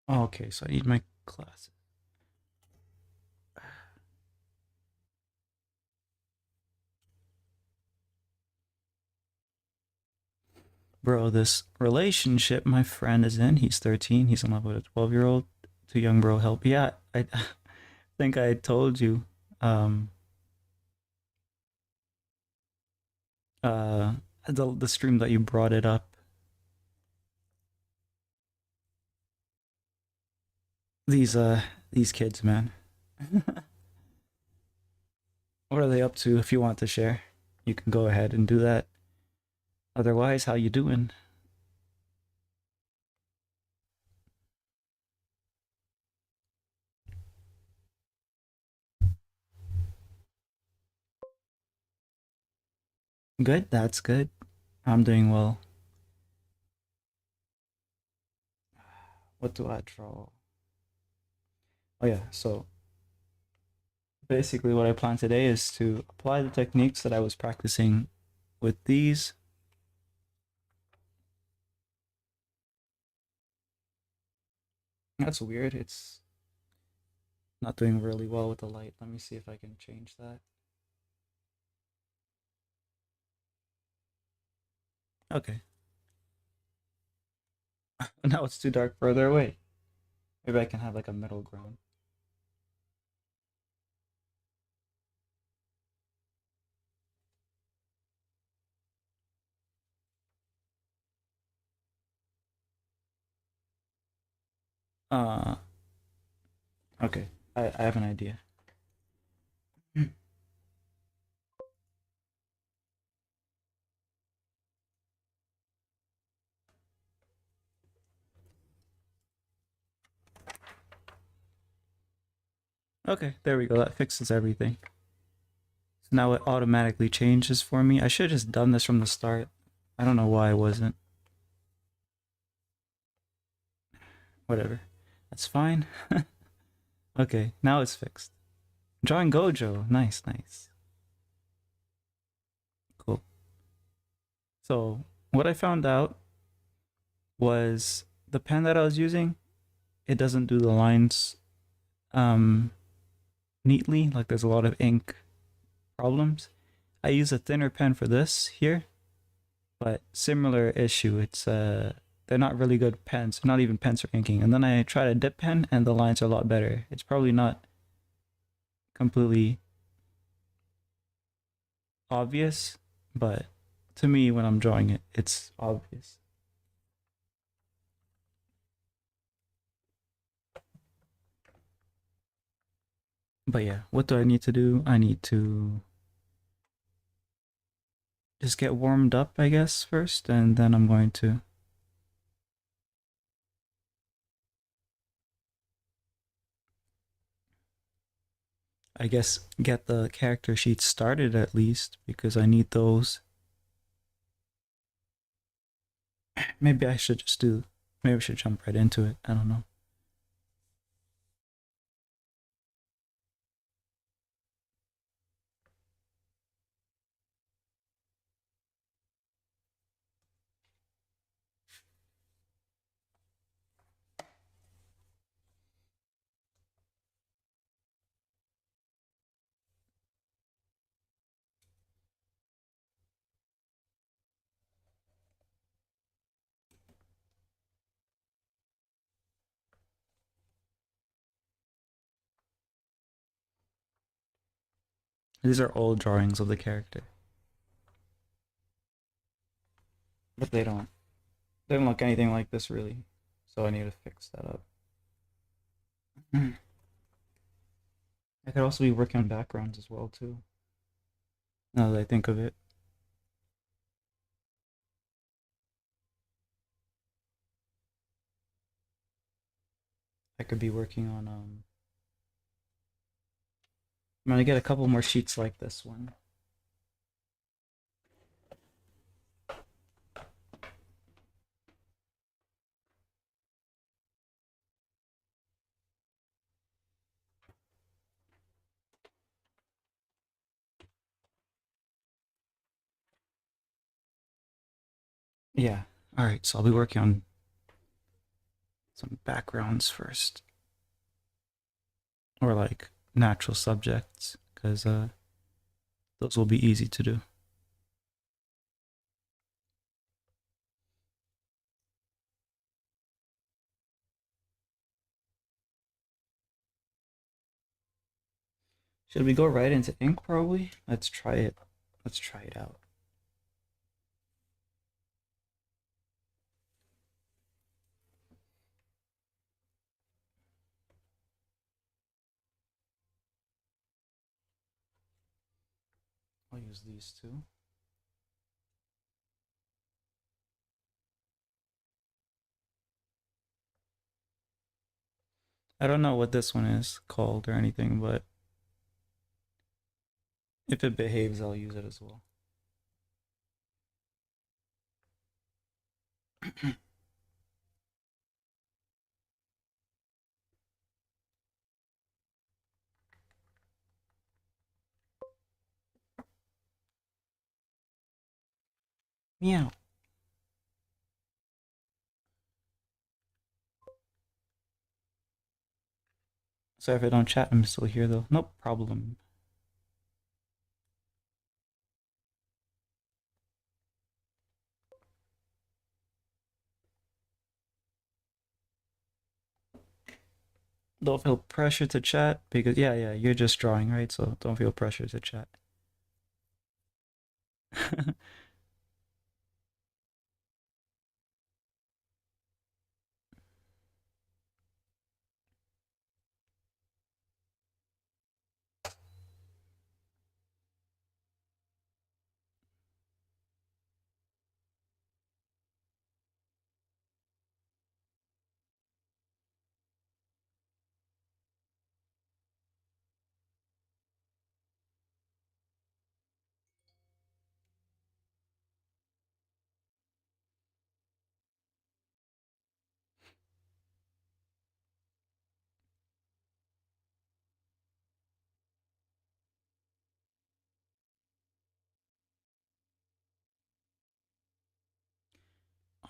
Oh, okay, so I need my glasses. Bro, this relationship my friend is in, he's 13, he's in love with a 12-year-old. Too young, bro, help. Yeah, I think I told you. Um, uh, the stream that you brought it up. These these kids, man. What are they up to? If you want to share, you can go ahead and do that. Otherwise, how you doing? Good, that's good. I'm doing well. What do I draw? Oh yeah, so basically what I plan today is to apply the techniques that I was practicing with these. That's weird. It's not doing really well with the light. Let me see if I can change that. Okay. Now it's too dark further away. Maybe I can have like a middle ground. Uh, okay. I have an idea. Okay, there we go. That fixes everything. So now it automatically changes for me. I should have just done this from the start. I don't know why I wasn't. Whatever. That's fine. Okay, now it's fixed. Drawing Gojo. Nice, nice. Cool. So, what I found out was the pen that I was using, it doesn't do the lines um neatly. Like there's a lot of ink problems. I use a thinner pen for this here, but similar issue. It's they're not really good pens, not even pens for inking. And then I tried a dip pen and the lines are a lot better. It's probably not completely obvious, but to me when I'm drawing it, it's obvious. But yeah, what do I need to do? I need to just get warmed up, I guess, first, and then I'm going to I guess get the character sheets started at least because I need those. Maybe I should just do maybe I should jump right into it. I don't know. These are old drawings of the character, but they don't look anything like this really. So I need to fix that up. I could also be working on backgrounds as well too. Now that I think of it, I could be working on I'm gonna get a couple more sheets like this one. Yeah. All right. So I'll be working on some backgrounds first, or like natural subjects, because those will be easy to do. Should we go right into ink probably? Let's try it. Let's try it out. I'll use these two. I don't know what this one is called or anything, but if it behaves, I'll use it as well. Meow. Sorry if I don't chat, I'm still here though. No problem. Don't feel pressure to chat because yeah, you're just drawing, right? So don't feel pressure to chat.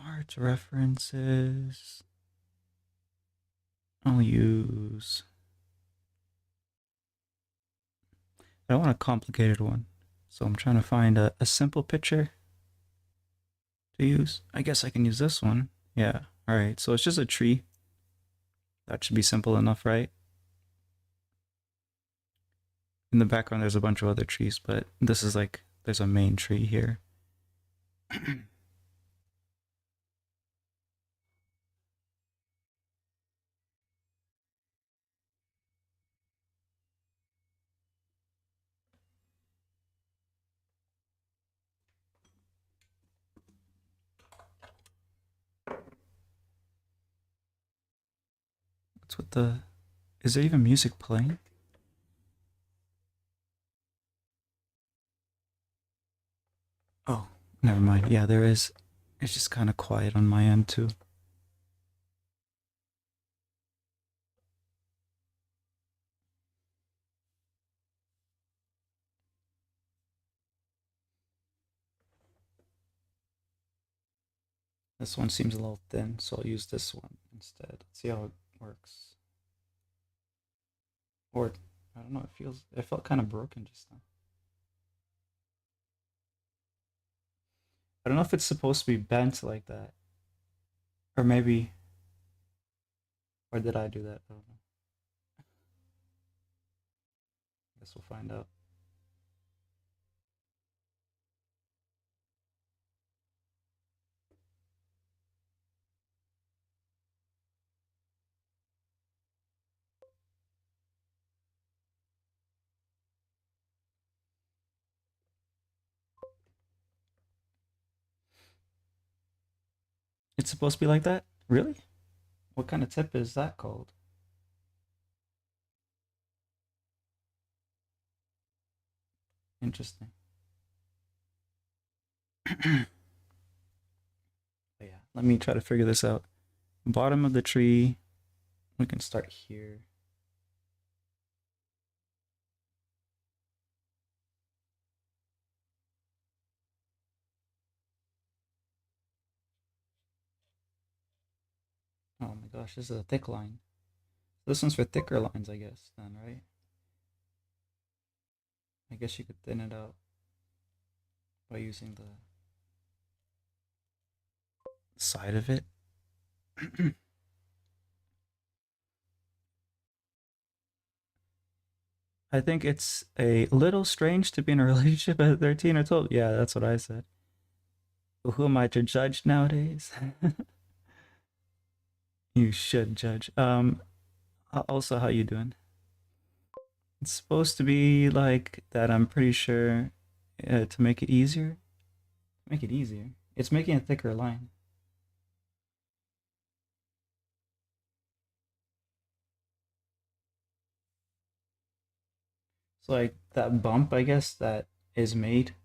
Art references. I'll use. I don't want a complicated one, so I'm trying to find a simple picture to use. I guess I can use this one. Yeah. All right. So it's just a tree. That should be simple enough, right? In the background, there's a bunch of other trees, but this is like there's a main tree here. What's with the? Is there even music playing? Oh, never mind. Yeah, there is. It's just kind of quiet on my end too. This one seems a little thin, so I'll use this one instead. Let's see how it works. Or I don't know. It felt kind of broken just now. I don't know if it's supposed to be bent like that, or maybe, or did I do that? I don't know. Guess we'll find out. It's supposed to be like that? Really? What kind of tip is that called? Interesting. But yeah, let me try to figure this out. Bottom of the tree. We can start here. Oh my gosh, this is a thick line. This one's for thicker lines, I guess, then, right? I guess you could thin it out by using the side of it. I think it's a little strange to be in a relationship at 13 or 12. Yeah, that's what I said. But who am I to judge nowadays? You should judge. Also, how you doing? It's supposed to be like that. I'm pretty sure to make it easier. Make it easier. It's making a thicker line. So like that bump, I guess, that is made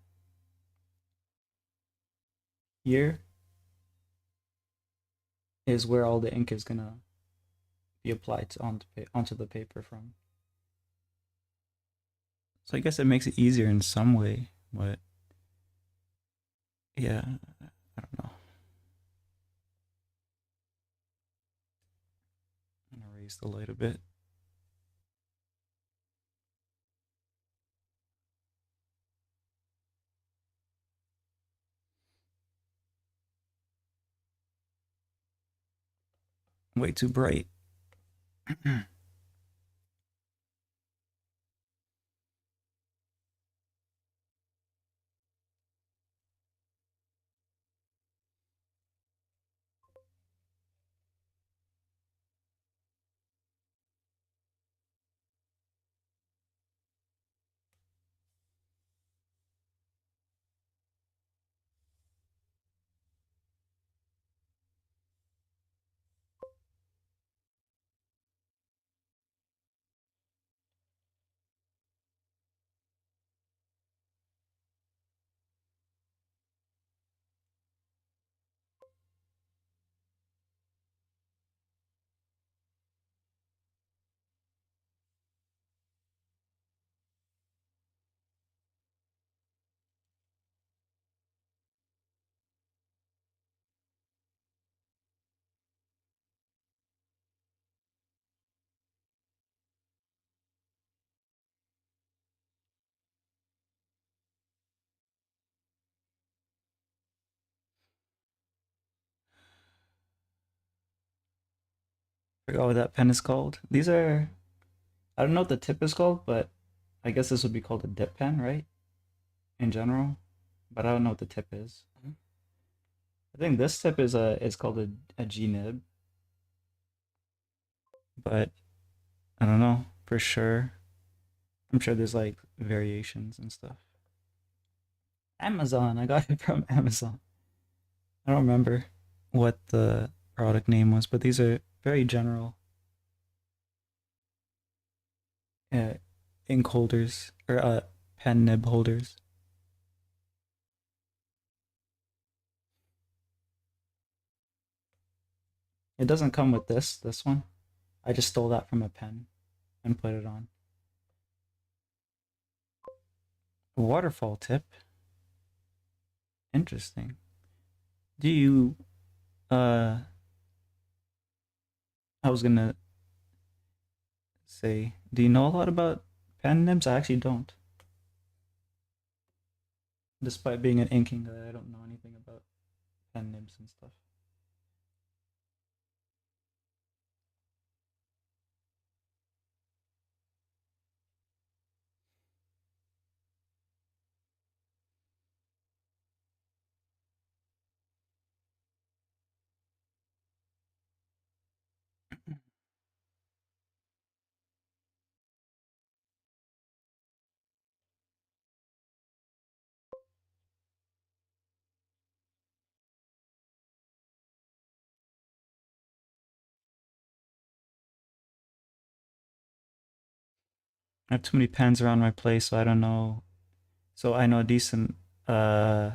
here is where all the ink is gonna be applied to onto the paper from. So I guess it makes it easier in some way, but yeah, I don't know. I'm gonna raise the light a bit. Way too bright. Forgot what that pen is called. These are, I don't know what the tip is called, but I guess this would be called a dip pen, right? In general, but I don't know what the tip is. I think this tip is called a G nib, but I don't know for sure. I'm sure there's like variations and stuff. Amazon, I got it from Amazon. I don't remember what the product name was, but these are very general uh, ink holders or pen nib holders. It doesn't come with this one. I just stole that from a pen and put it on. Waterfall tip. Interesting. Do you uh I was gonna say, do you know a lot about pen nibs? I actually don't. Despite being an inking guy, I don't know anything about pen nibs and stuff. I have too many pens around my place, so I don't know. So I know a decent uh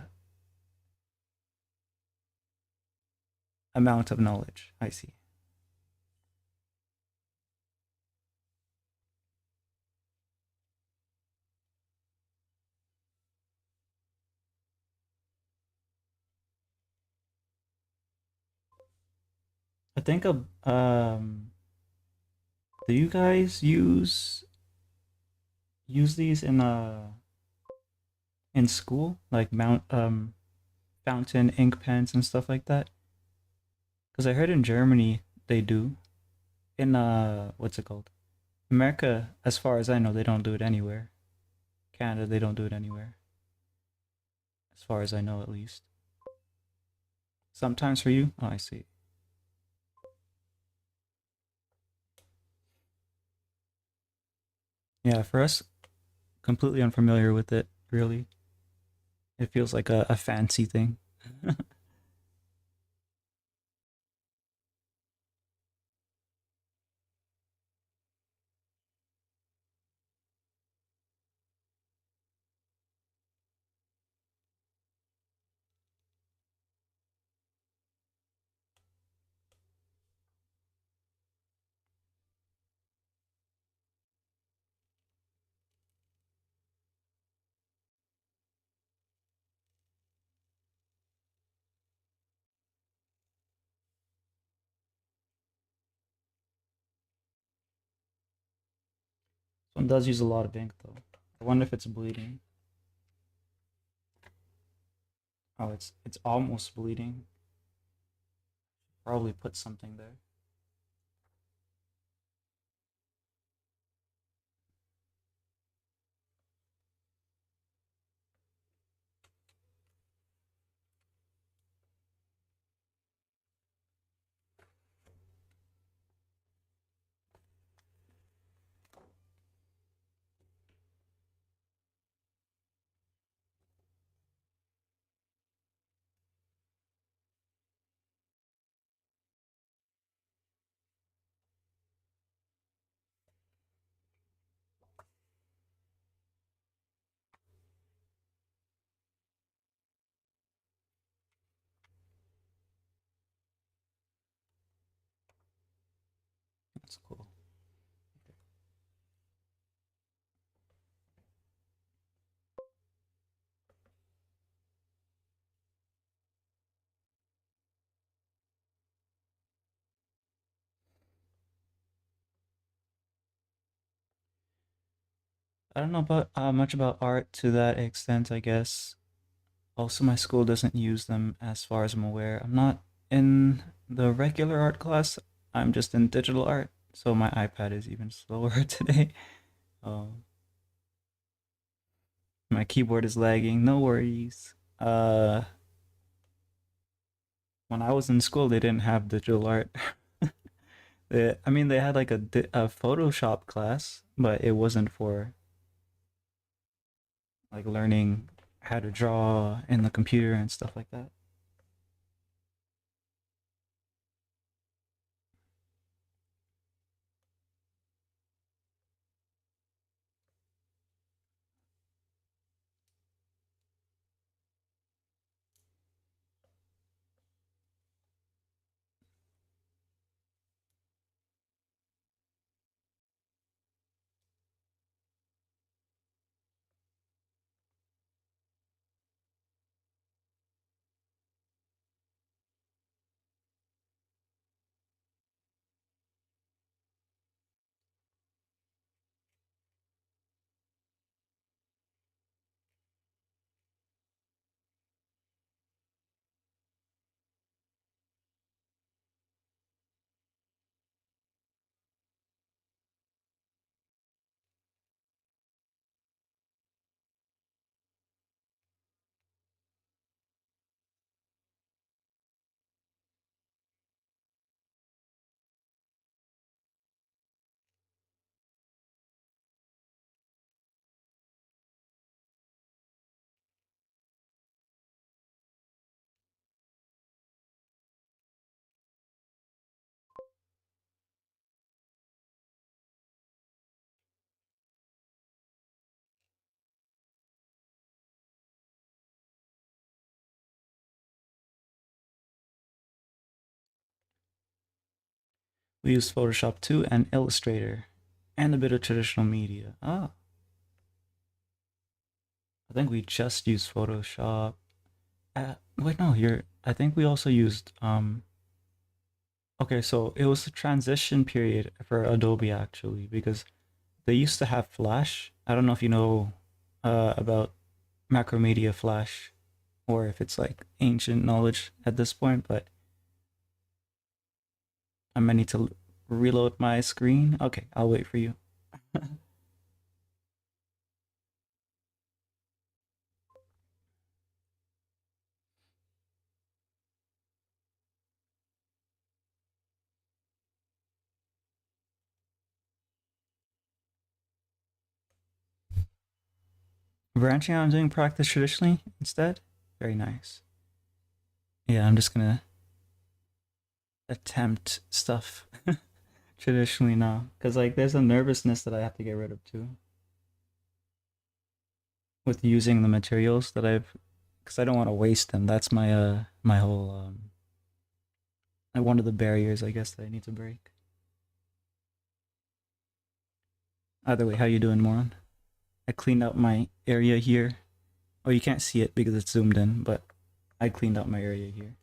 amount of knowledge. I see. I think do you guys use these in school, like mount fountain ink pens and stuff like that? Because I heard in Germany they do. In what's it called? America, as far as I know, they don't do it anywhere. Canada, they don't do it anywhere, as far as I know, at least. Sometimes for you? Oh, I see. Yeah, for us, completely unfamiliar with it, really. It feels like a fancy thing. This one does use a lot of ink, though. I wonder if it's bleeding. Oh, it's almost bleeding. Probably put something there. That's cool. I don't know about much about art to that extent, I guess. Also, my school doesn't use them as far as I'm aware. I'm not in the regular art class. I'm just in digital art, so my iPad is even slower today. Um, my keyboard is lagging. No worries. When I was in school, they didn't have digital art. I mean, they had like a Photoshop class, but it wasn't for like learning how to draw in the computer and stuff like that. We used Photoshop too and Illustrator and a bit of traditional media. Ah, I think we just used Photoshop. Wait, no, you're. I think we also used Okay, so it was a transition period for Adobe actually because they used to have Flash. I don't know if you know about Macromedia Flash or if it's like ancient knowledge at this point, but I might need to reload my screen. Okay, I'll wait for you. Branching out and doing practice traditionally instead? Very nice. Yeah, I'm just gonna attempt stuff traditionally now. Because, like, there's a nervousness that I have to get rid of too with using the materials that I've. Because I don't want to waste them. That's my whole, like, one of the barriers, I guess, that I need to break. Either way, how you doing, Moron? I cleaned out my area here. Oh, you can't see it because it's zoomed in, but I cleaned out my area here.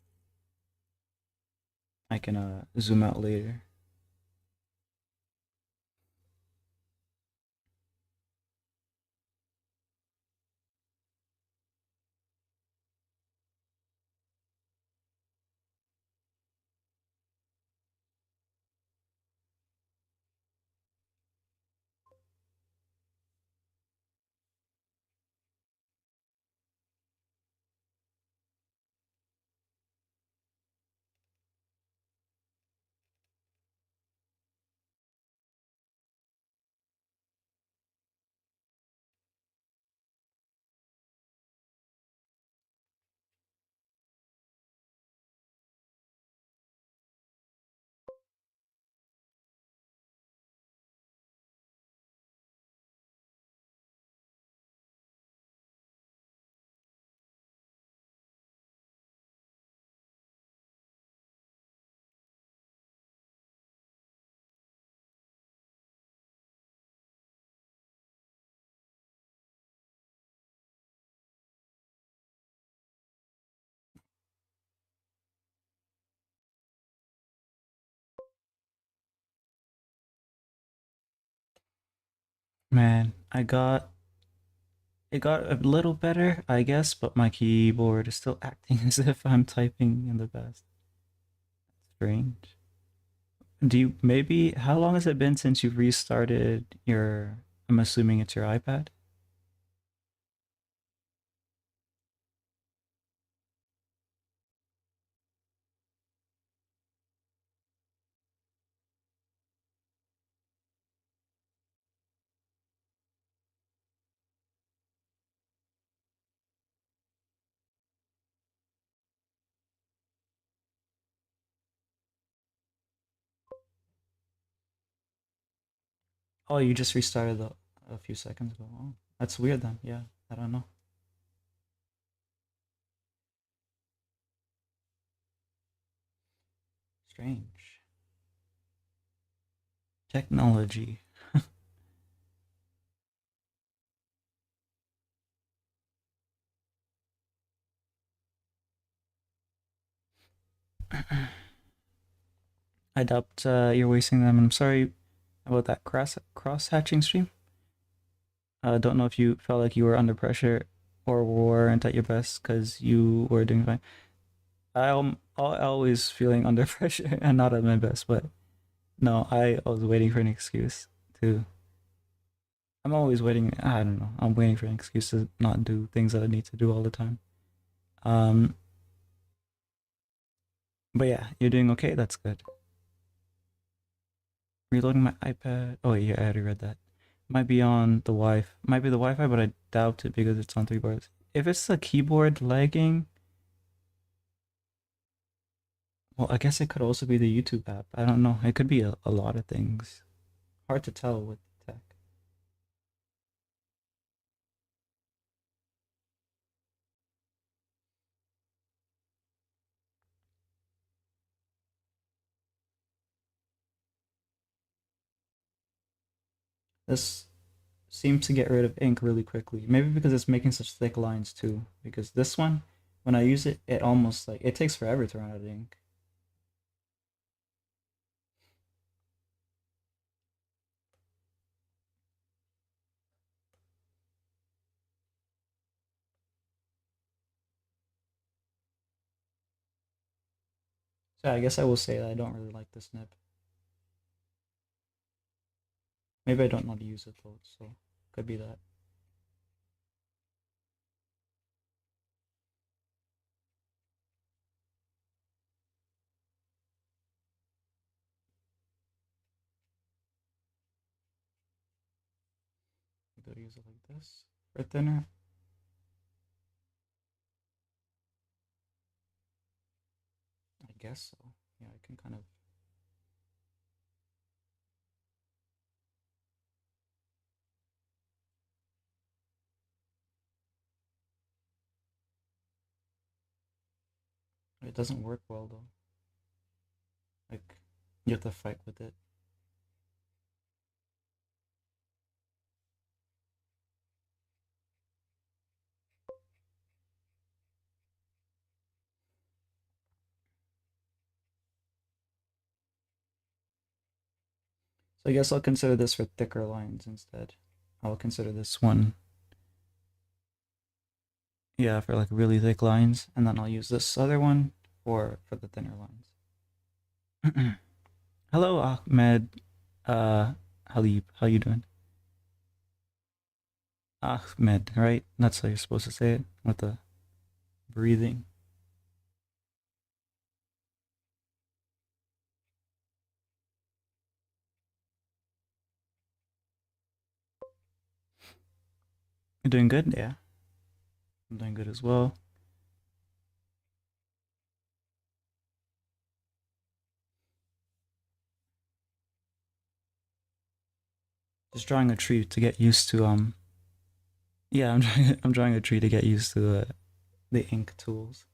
I can zoom out later. Man, it got a little better, I guess, but my keyboard is still acting as if I'm typing in the past. Strange. Do you maybe how long has it been since you've restarted your I'm assuming it's your iPad? Oh, you just restarted a few seconds ago. Oh, that's weird then. Yeah, I don't know. Strange. Technology. I doubt you're wasting them. I'm sorry about that cross hatching stream. Don't know if you felt like you were under pressure or weren't at your best because you were doing fine. I'm always feeling under pressure and not at my best, but no, I was waiting for an excuse to. I'm always waiting. I don't know. I'm waiting for an excuse to not do things that I need to do all the time. Um, but yeah, you're doing okay. That's good. Reloading my iPad. Oh yeah, I already read that. Might be on the Wi. Might be the Wi-Fi, but I doubt it because it's on 3 bars. If it's the keyboard lagging, well, I guess it could also be the YouTube app. I don't know. It could be a lot of things. Hard to tell with tech. This seems to get rid of ink really quickly. Maybe because it's making such thick lines too. Because this one, when I use it, it almost like it takes forever to run out of ink. So I guess I will say that I don't really like this nib. Maybe I don't know how to use it though, so could be that. Do I use it like this for thinner? I guess so. Yeah, I can kind of. It doesn't work well though. Like you have to fight with it. So I guess I'll consider this for thicker lines instead. I'll consider this one, yeah, for like really thick lines, and then I'll use this other one for the thinner lines. Hello, Ahmed. How you doing? Ahmed, right? That's how you're supposed to say it with the breathing. You're doing good, yeah. I'm doing good as well. Just drawing a tree to get used to Yeah, I'm drawing a tree to get used to the ink tools.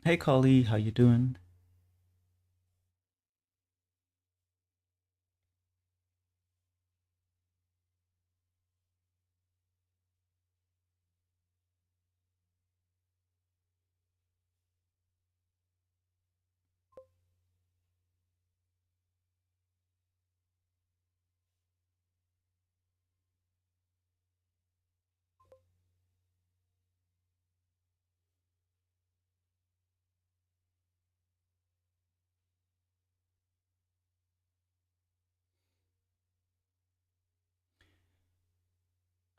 Hey, Kali, how you doing?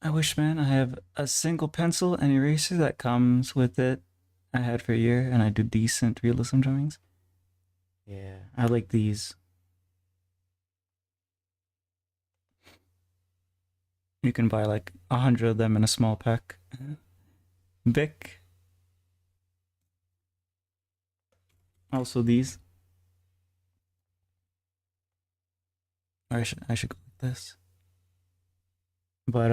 I wish, man, I have a single pencil and eraser that comes with it. I had for a year, and I do decent realism drawings. Yeah, I like these. You can buy like 100 of them in a small pack. Bic. Also these. Or I should go like this. But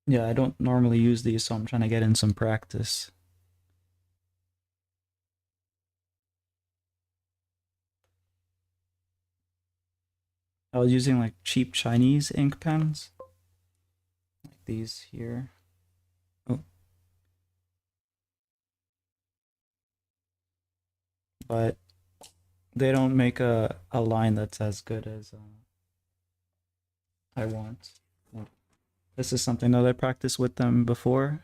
yeah, I don't normally use these, so I'm trying to get in some practice. I was using like cheap Chinese ink pens, like these here. Oh, but they don't make a line that's as good as I want. Well, this is something that I practiced with them before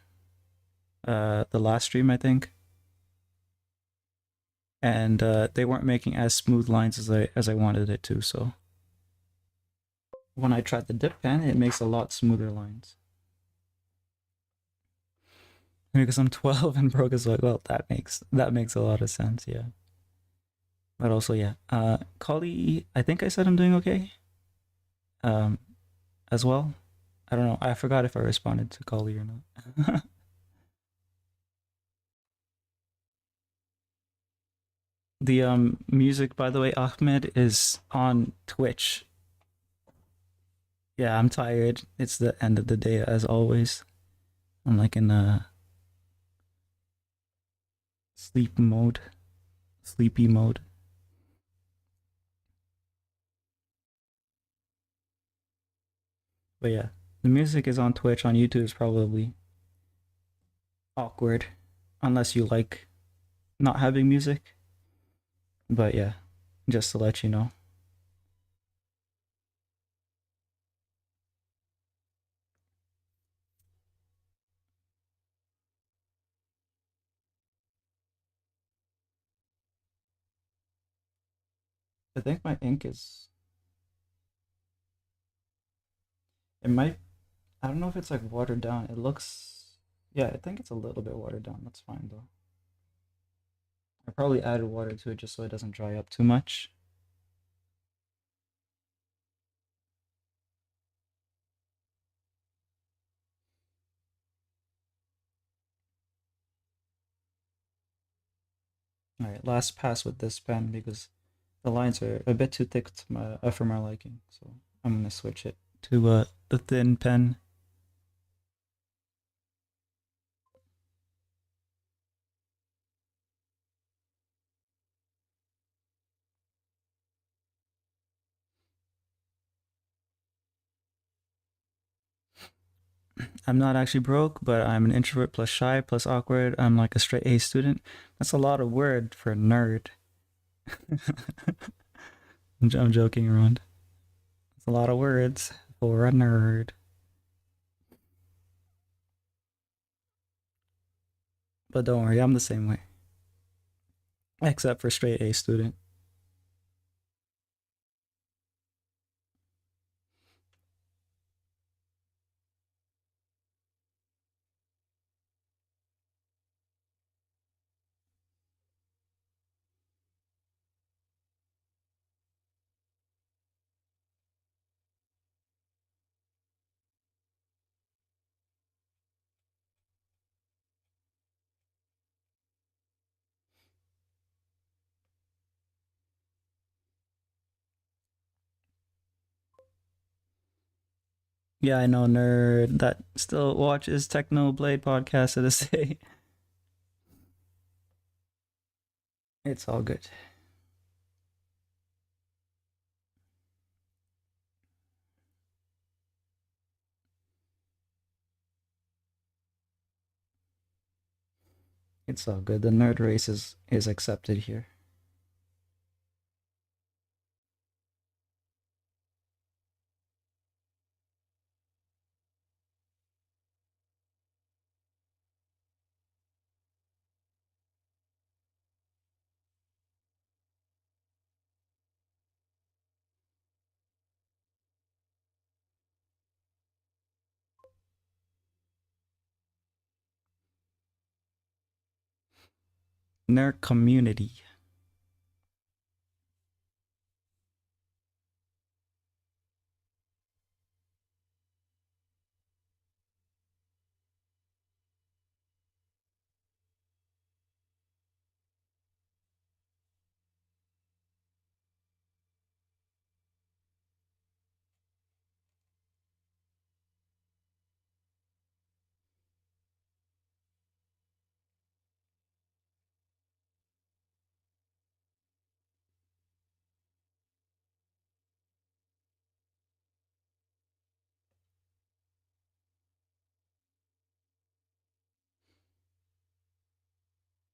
the last stream, I think, and they weren't making as smooth lines as I wanted it to. So when I tried the dip pen, it makes a lot smoother lines. Because I'm 12 and broke is like, well, that makes a lot of sense, yeah. But also, yeah. Kali, I think I said I'm doing okay. Um, as well. I don't know. I forgot if I responded to Kali or not. The music, by the way, Ahmed, is on Twitch. Yeah, I'm tired. It's the end of the day as always. I'm like in a sleep mode, sleepy mode. But yeah, the music is on Twitch. On YouTube is probably awkward, unless you like not having music. But yeah, just to let you know. I think my ink is. It might. I don't know if it's like watered down. It looks. Yeah, I think it's a little bit watered down. That's fine though. I probably added water to it just so it doesn't dry up too much. All right, last pass with this pen because the lines are a bit too thick to for my liking. So I'm gonna switch it to the thin pen. I'm not actually broke, but I'm an introvert plus shy plus awkward. I'm like a straight A student. That's a lot of word for a nerd. I'm joking around. It's a lot of words for a nerd. But don't worry, I'm the same way. Except for straight A student. Yeah, I know, nerd that still watches Techno Blade podcast to this day. It's all good. It's all good. The nerd race is accepted here. Nerd community.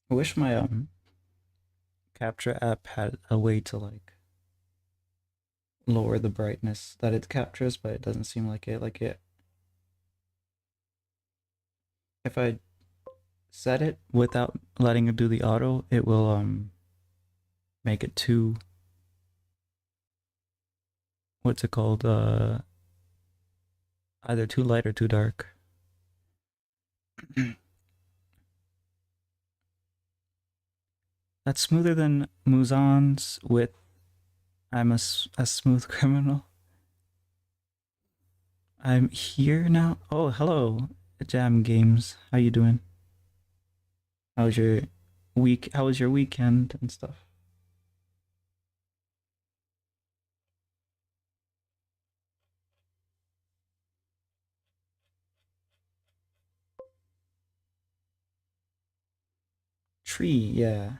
I wish my capture app had a way to like lower the brightness that it captures, but it doesn't seem like it. Like it, if I set it without letting it do the auto, it will make it too, what's it called? Either too light or too dark. That's smoother than Muzan's with I'm a smooth criminal. I'm here now. Oh, hello, Jam Games. How you doing? How was your week? How was your weekend and stuff? Tree, yeah.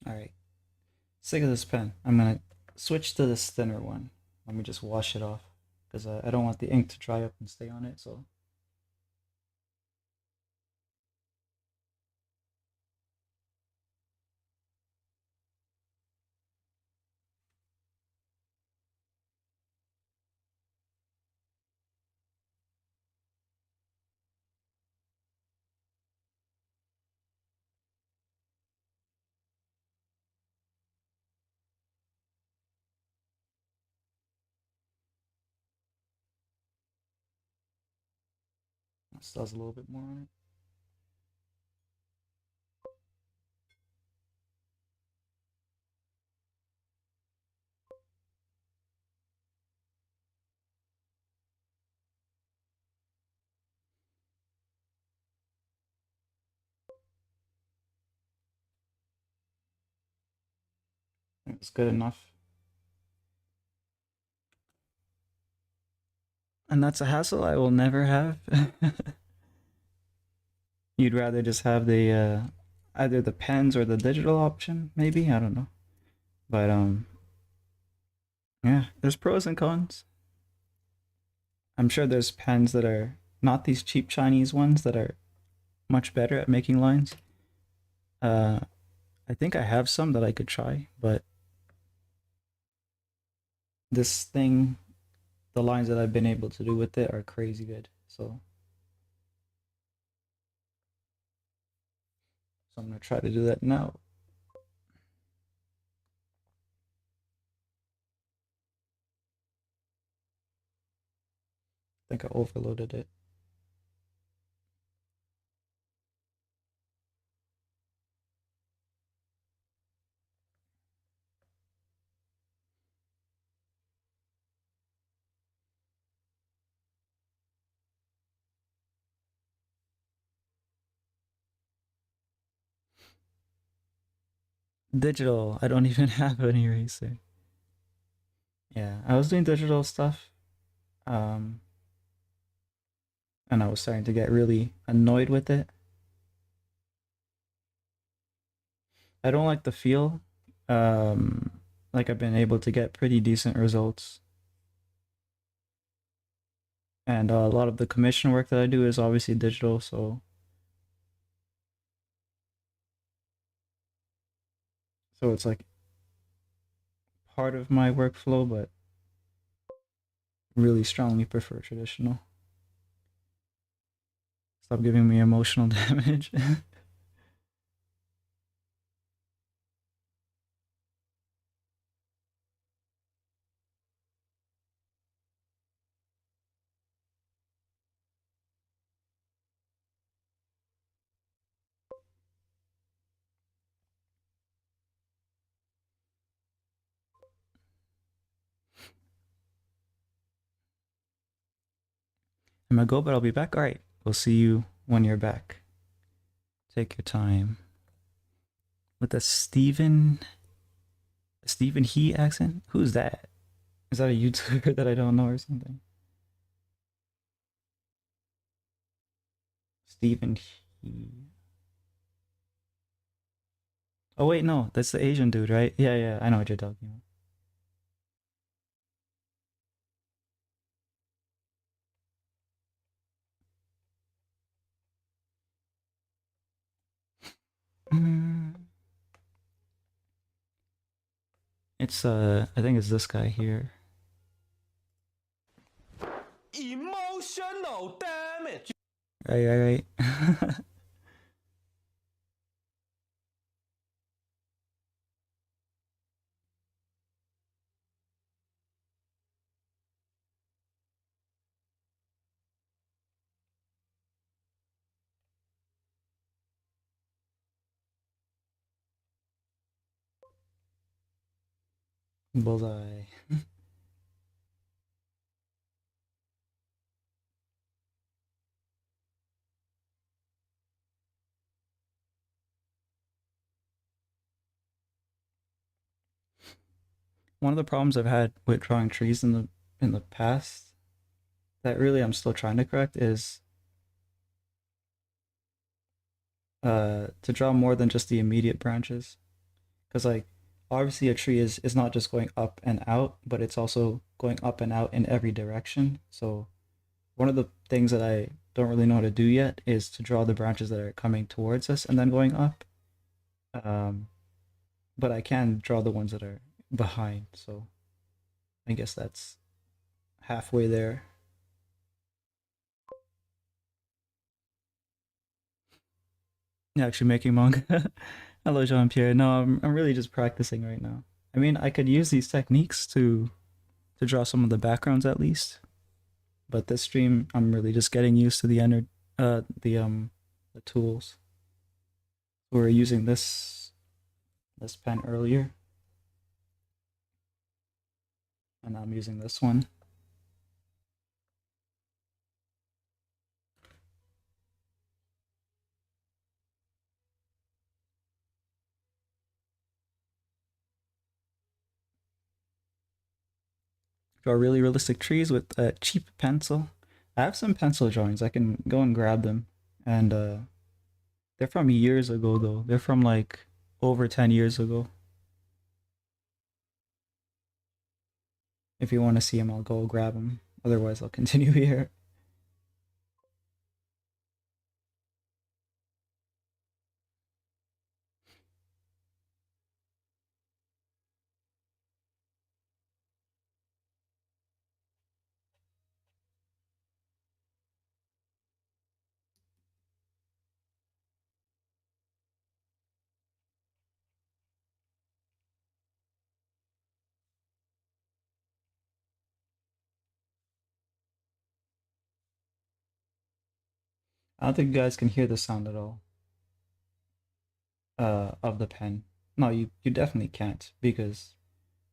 All right. Sick of this pen. I'm gonna switch to this thinner one. Let me just wash it off because I don't want the ink to dry up and stay on it. So it still has a little bit more on it. It's good enough. And that's a hassle I will never have. You'd rather just have the either the pens or the digital option, maybe? I don't know. But yeah, there's pros and cons. I'm sure there's pens that are not these cheap Chinese ones that are much better at making lines. Uh I think I have some that I could try, but this thing, the lines that I've been able to do with it are crazy good. So I'm gonna try to do that now. I think I overloaded it. Digital, I don't even have an eraser. Yeah, I was doing digital stuff, um, and I was starting to get really annoyed with it. I don't like the feel. Um, like I've been able to get pretty decent results, and a lot of the commission work that I do is obviously digital. So it's like part of my workflow, but really strongly prefer traditional. Stop giving me emotional damage. I'm gonna go, but I'll be back. All right, we'll see you when you're back. Take your time. With a Stephen He accent? Who's that? Is that a YouTuber that I don't know or something? Stephen He. Oh wait, no, that's the Asian dude, right? Yeah, yeah, I know what you're talking about. Mm, it's I think it's this guy here. Emotional damage. Right, right, right. Bullseye. One of the problems I've had with drawing trees in the past that really I'm still trying to correct is to draw more than just the immediate branches. Because like obviously a tree is not just going up and out, but it's also going up and out in every direction. So one of the things that I don't really know how to do yet is to draw the branches that are coming towards us and then going up. Um, but I can draw the ones that are behind. So I guess that's halfway there. Yeah, actually making manga. Hello, Jean Pierre. No, I'm really just practicing right now. I mean, I could use these techniques to draw some of the backgrounds at least, but this stream I'm really just getting used to the tools. We were using this pen earlier, and I'm using this one. Draw really realistic trees with a cheap pencil. I have some pencil drawings. I can go and grab them, and they're from years ago though. They're from like over 10 years ago. If you want to see them, I'll go grab them. Otherwise, I'll continue here. I don't think you guys can hear the sound at all of the pen. No, you definitely can't because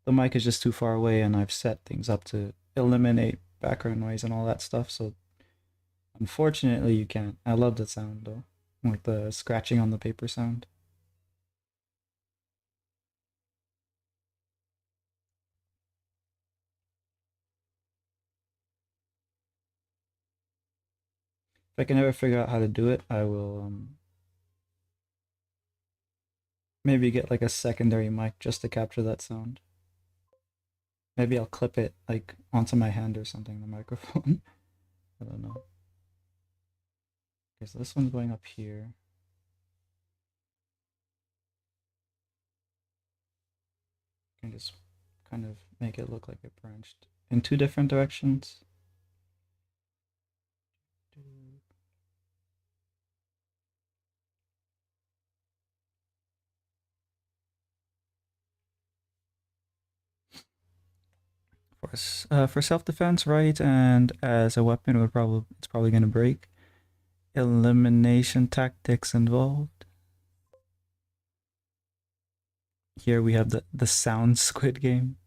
the mic is just too far away and I've set things up to eliminate background noise and all that stuff. So unfortunately, you can't. I love the sound though, like the scratching on the paper sound. If I can ever figure out how to do it, I will maybe get like a secondary mic just to capture that sound. Maybe I'll clip it like onto my hand or something, the microphone. I don't know. Okay, so this one's going up here. I can just kind of make it look like it branched in two different directions. For self defense, right, and as a weapon, it's probably gonna break. Elimination tactics involved. Here we have the sound squid game.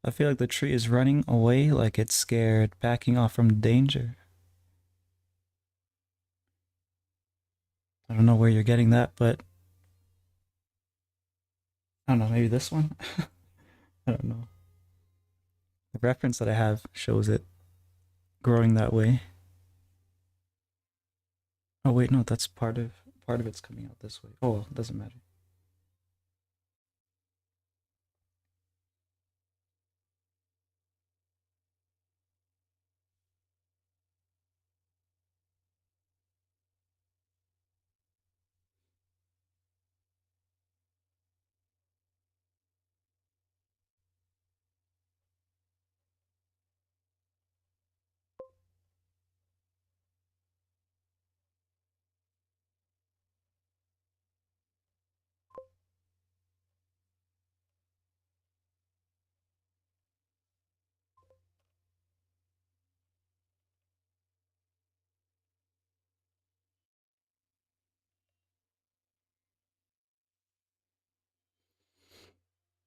I feel like the tree is running away, like it's scared, backing off from danger. I don't know where you're getting that, but I don't know, maybe this one? I don't know. The reference that I have shows it growing that way. Oh wait, no, that's part of it's coming out this way. Oh well, it doesn't matter.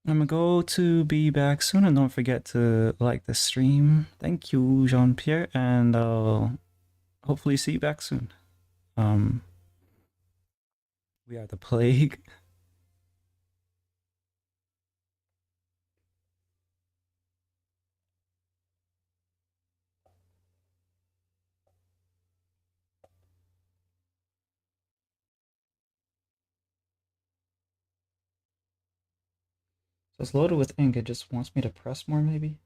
I'm gonna go to be back soon, and don't forget to like the stream. Thank you, Jean Pierre, and I'll hopefully see you back soon. Um, we are the plague. So it's loaded with ink. It just wants me to press more, maybe,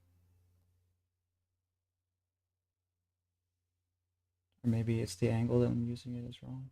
or maybe it's the angle that I'm using it is wrong.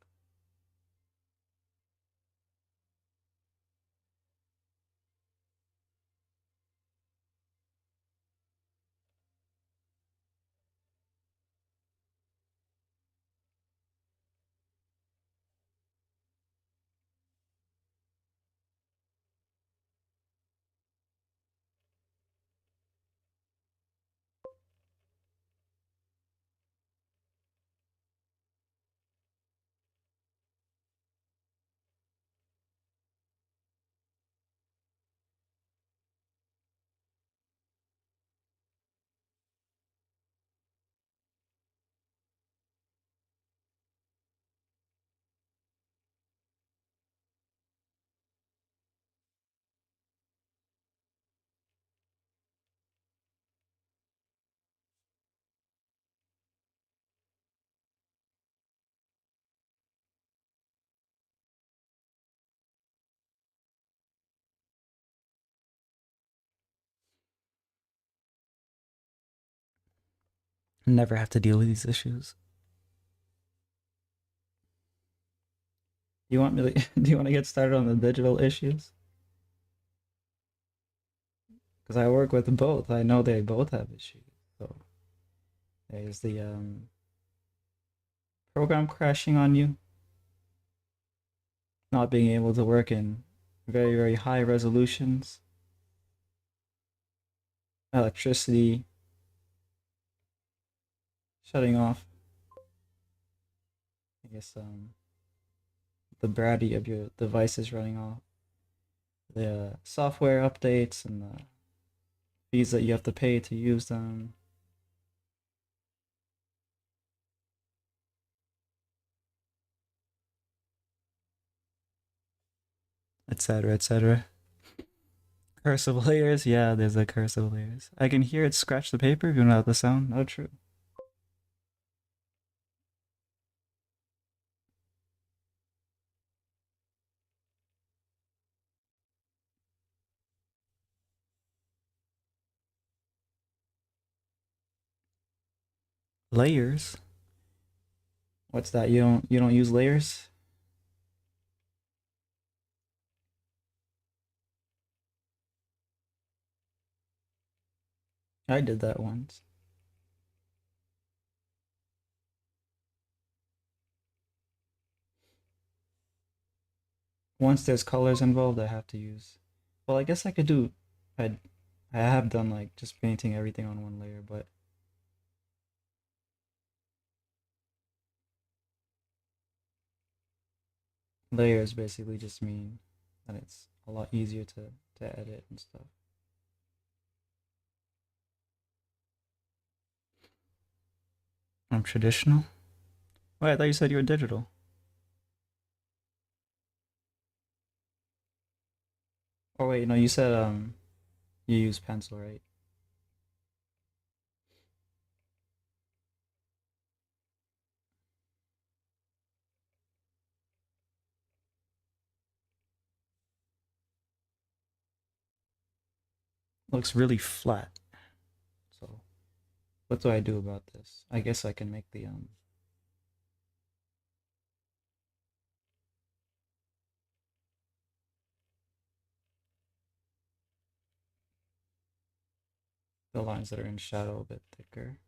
Never have to deal with these issues. You want me to? Do you want to get started on the digital issues? Because I work with both. I know they both have issues. So there's the program crashing on you, not being able to work in very high resolutions, electricity shutting off. I guess the battery of your device is running off. The software updates and the fees that you have to pay to use them. Etc. etc. Curse of layers, yeah, there's a curse of layers. I can hear it scratch the paper even without the sound. No, true. Layers. What's that? You don't use layers? I did that once. Once there's colors involved, I have to use. Well, I guess I could do. I I have done like just painting everything on one layer, but layers basically just mean that it's a lot easier to edit and stuff. I'm traditional. Wait, I thought you said you were digital. Oh wait, no, you said you use pencil, right? Looks really flat. So what do I do about this? I guess I can make the lines that are in shadow a bit thicker.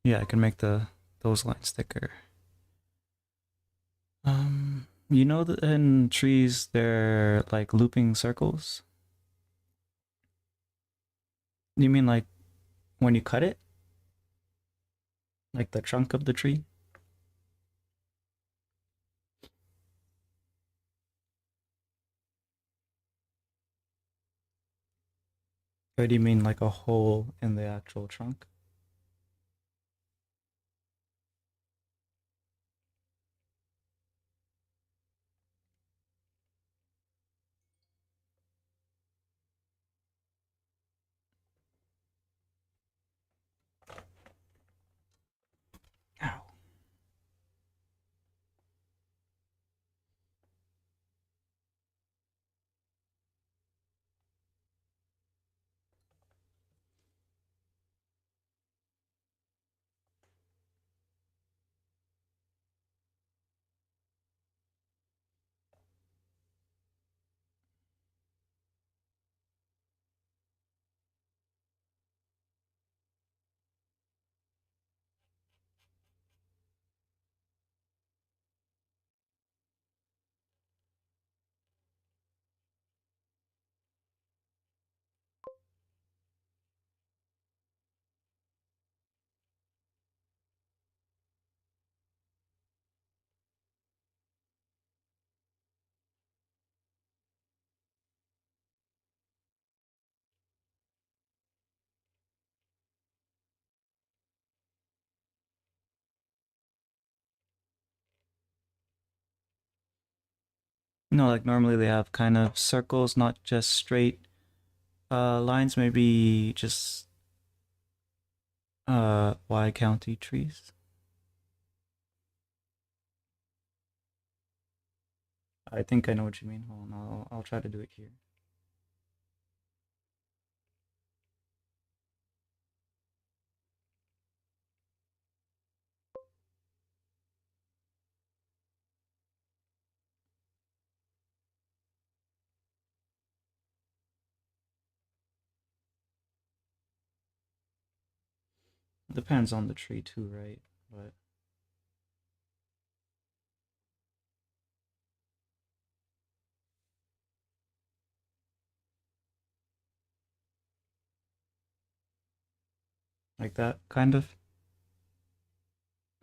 Yeah, I can make the those lines thicker. You know that in trees they're like looping circles? You mean like when you cut it? Like the trunk of the tree? Or do you mean like a hole in the actual trunk? Ow. No, like normally they have kind of circles, not just straight lines, maybe just Y county trees. I think I know what you mean. Hold on, I'll try to do it here. Depends on the tree too, right? But like that kind of.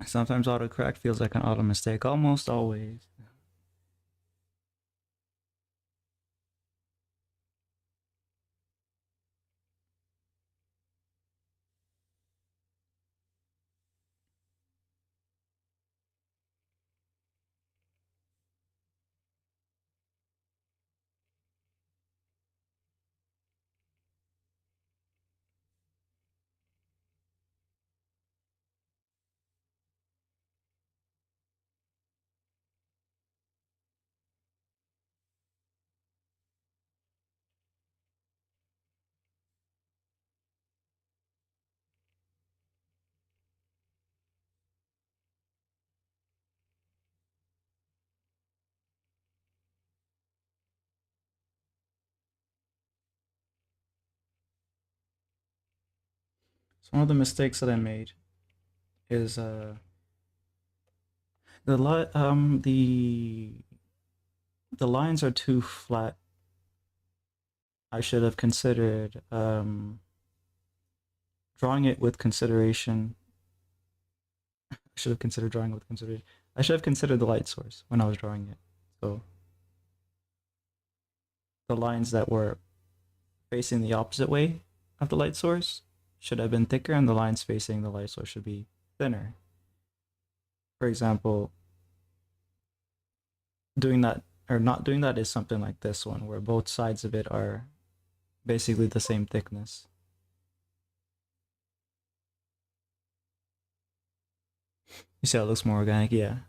Sometimes autocorrect feels like an auto mistake, almost always. So one of the mistakes that I made is the lines are too flat. I should have considered drawing it with consideration. I should have considered drawing it with consideration. I should have considered the light source when I was drawing it. So the lines that were facing the opposite way of the light source should have been thicker, and the lines facing the light source should be thinner. For example, doing that or not doing that is something like this one, where both sides of it are basically the same thickness. You see how it looks more organic? Yeah.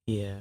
Yeah.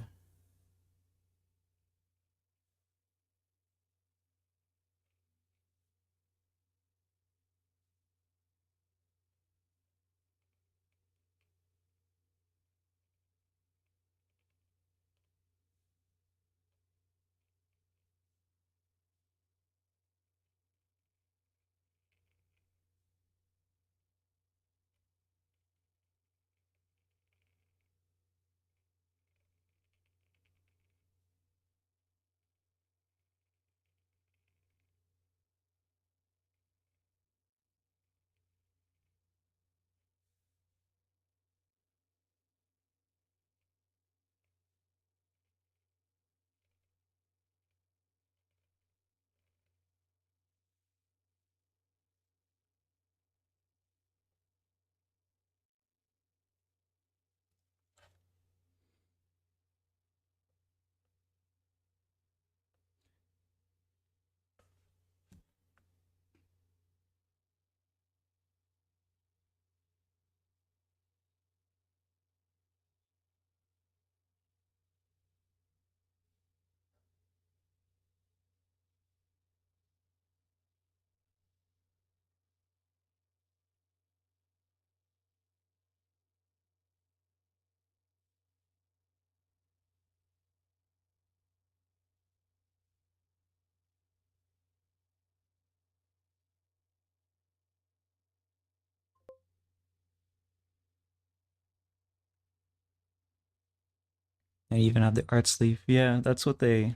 And even have the art sleeve. Yeah, that's what they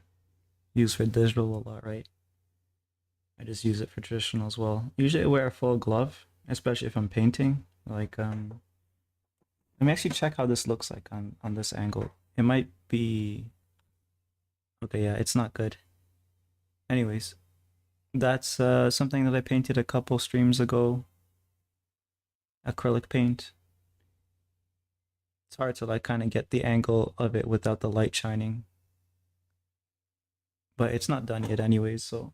use for digital a lot, right? I just use it for traditional as well. Usually I wear a full glove, especially if I'm painting. Like let me actually check how this looks like on this angle. It might be okay, yeah, it's not good. Anyways, that's something that I painted a couple streams ago. Acrylic paint. It's hard to like kind of get the angle of it without the light shining. But it's not done yet anyways, so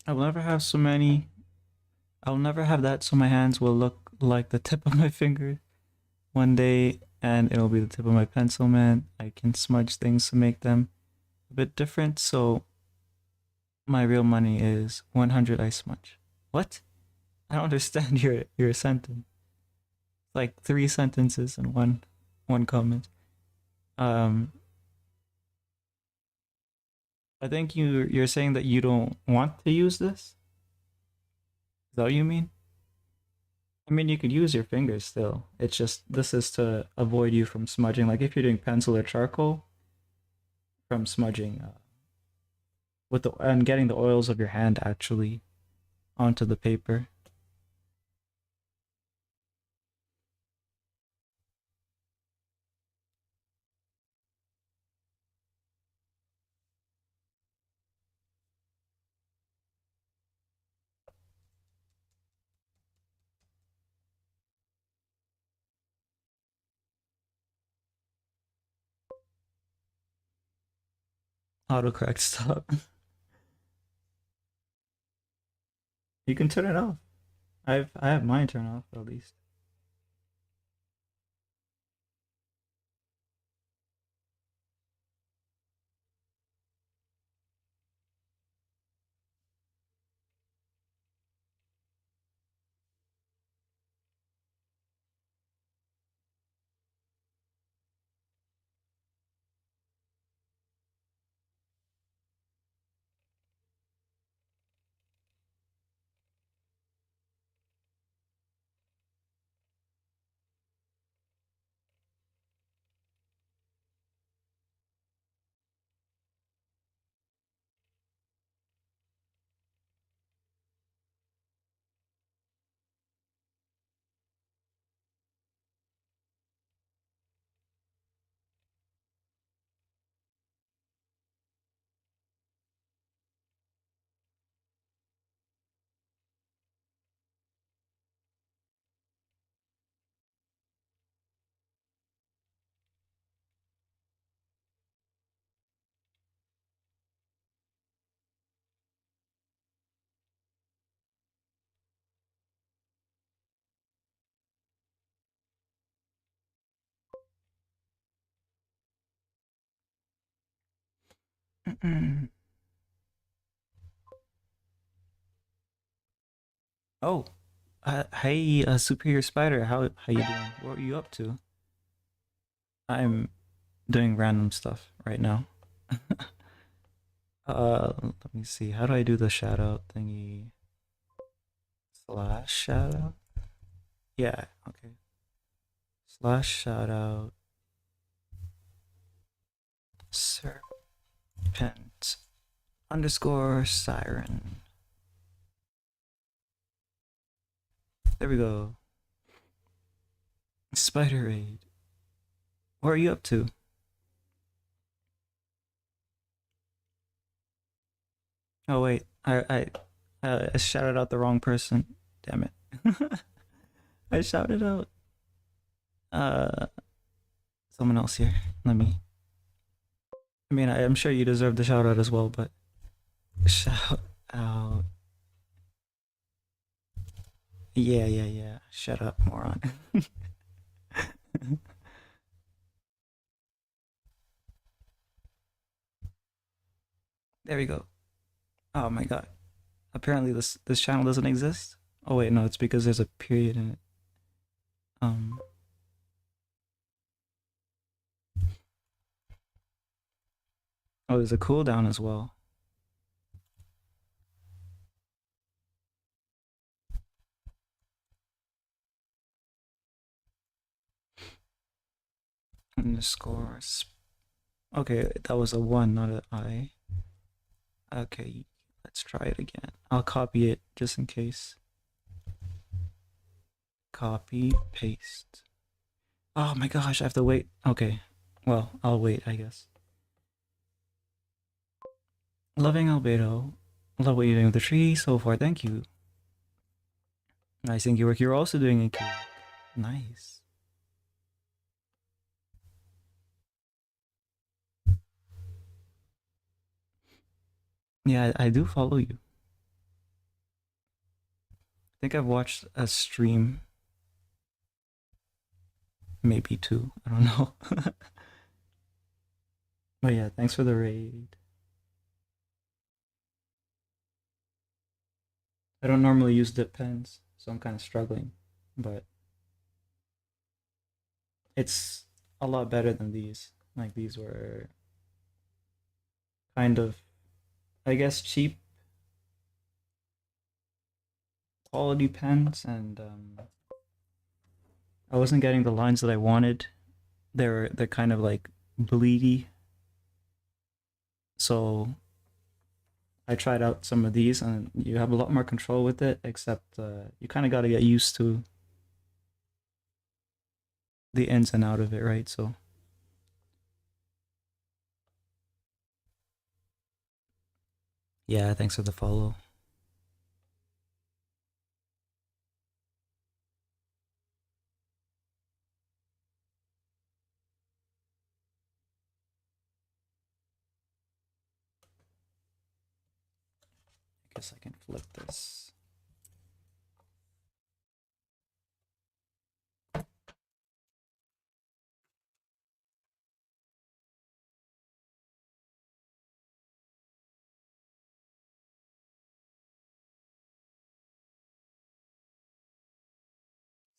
I will never have so many. I'll never have that so my hands will look like the tip of my finger one day and it'll be the tip of my pencil, man. I can smudge things to make them a bit different. So my real money is 100 ice smudge. What? I don't understand your sentence. Like three sentences and one comment. Um, I think you're saying that you don't want to use this. Is that what you mean? I mean, you could use your fingers still. It's just this is to avoid you from smudging. Like if you're doing pencil or charcoal, from smudging with the and getting the oils of your hand actually onto the paper. Autocorrect stop. You can turn it off. I have mine turned off at least. Oh, hey, Superior Spider, how you doing? What were you up to? I'm doing random stuff right now. Let me see. How do I do the shout out thingy? Slash shout out? Yeah, okay. Slash shout out serpent underscore siren. There we go. Spider Raid. What are you up to? Oh wait, I shouted out the wrong person. Damn it. I shouted out uh someone else here. Let me. I mean, I'm sure you deserve the shout out as well, but shout out. Yeah, yeah, yeah. Shut up, moron. There we go. Oh my god. Apparently this channel doesn't exist. Oh wait, no, it's because there's a period in it. Um oh, there's a cooldown as well. Underscore. Okay, that was a one, not an I. Okay, let's try it again. I'll copy it just in case. Copy, paste. Oh my gosh, I have to wait. Okay, well, I'll wait, I guess. Loving Albedo. Love what you're doing with the tree so far. Thank you. Nice thank you work. You're also doing it. Nice. Yeah, I do follow you. think I've watched a stream, maybe two. I don't know. But yeah, thanks for the raid. I don't normally use dip pens, so I'm kind of struggling, but it's a lot better than these. Like these were kind of, I guess, cheap quality pens, and I wasn't getting the lines that I wanted. They're kind of like bleedy, so I tried out some of these, and you have a lot more control with it. Except you kind of got to get used to the ins and out of it, right? So yeah, thanks for the follow. I guess I can flip this.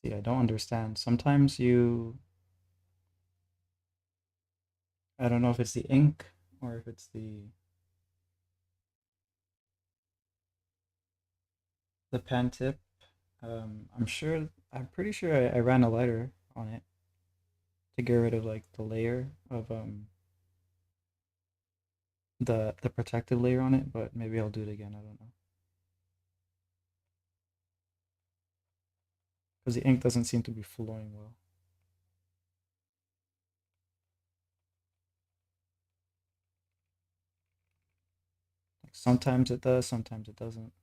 See, I don't understand. Sometimes I don't know if it's the ink or if it's the pen tip. I'm pretty sure I ran a lighter on it to get rid of like the layer of the protective layer on it, but maybe I'll do it again. I don't know because the ink doesn't seem to be flowing well. Like sometimes it does, sometimes it doesn't.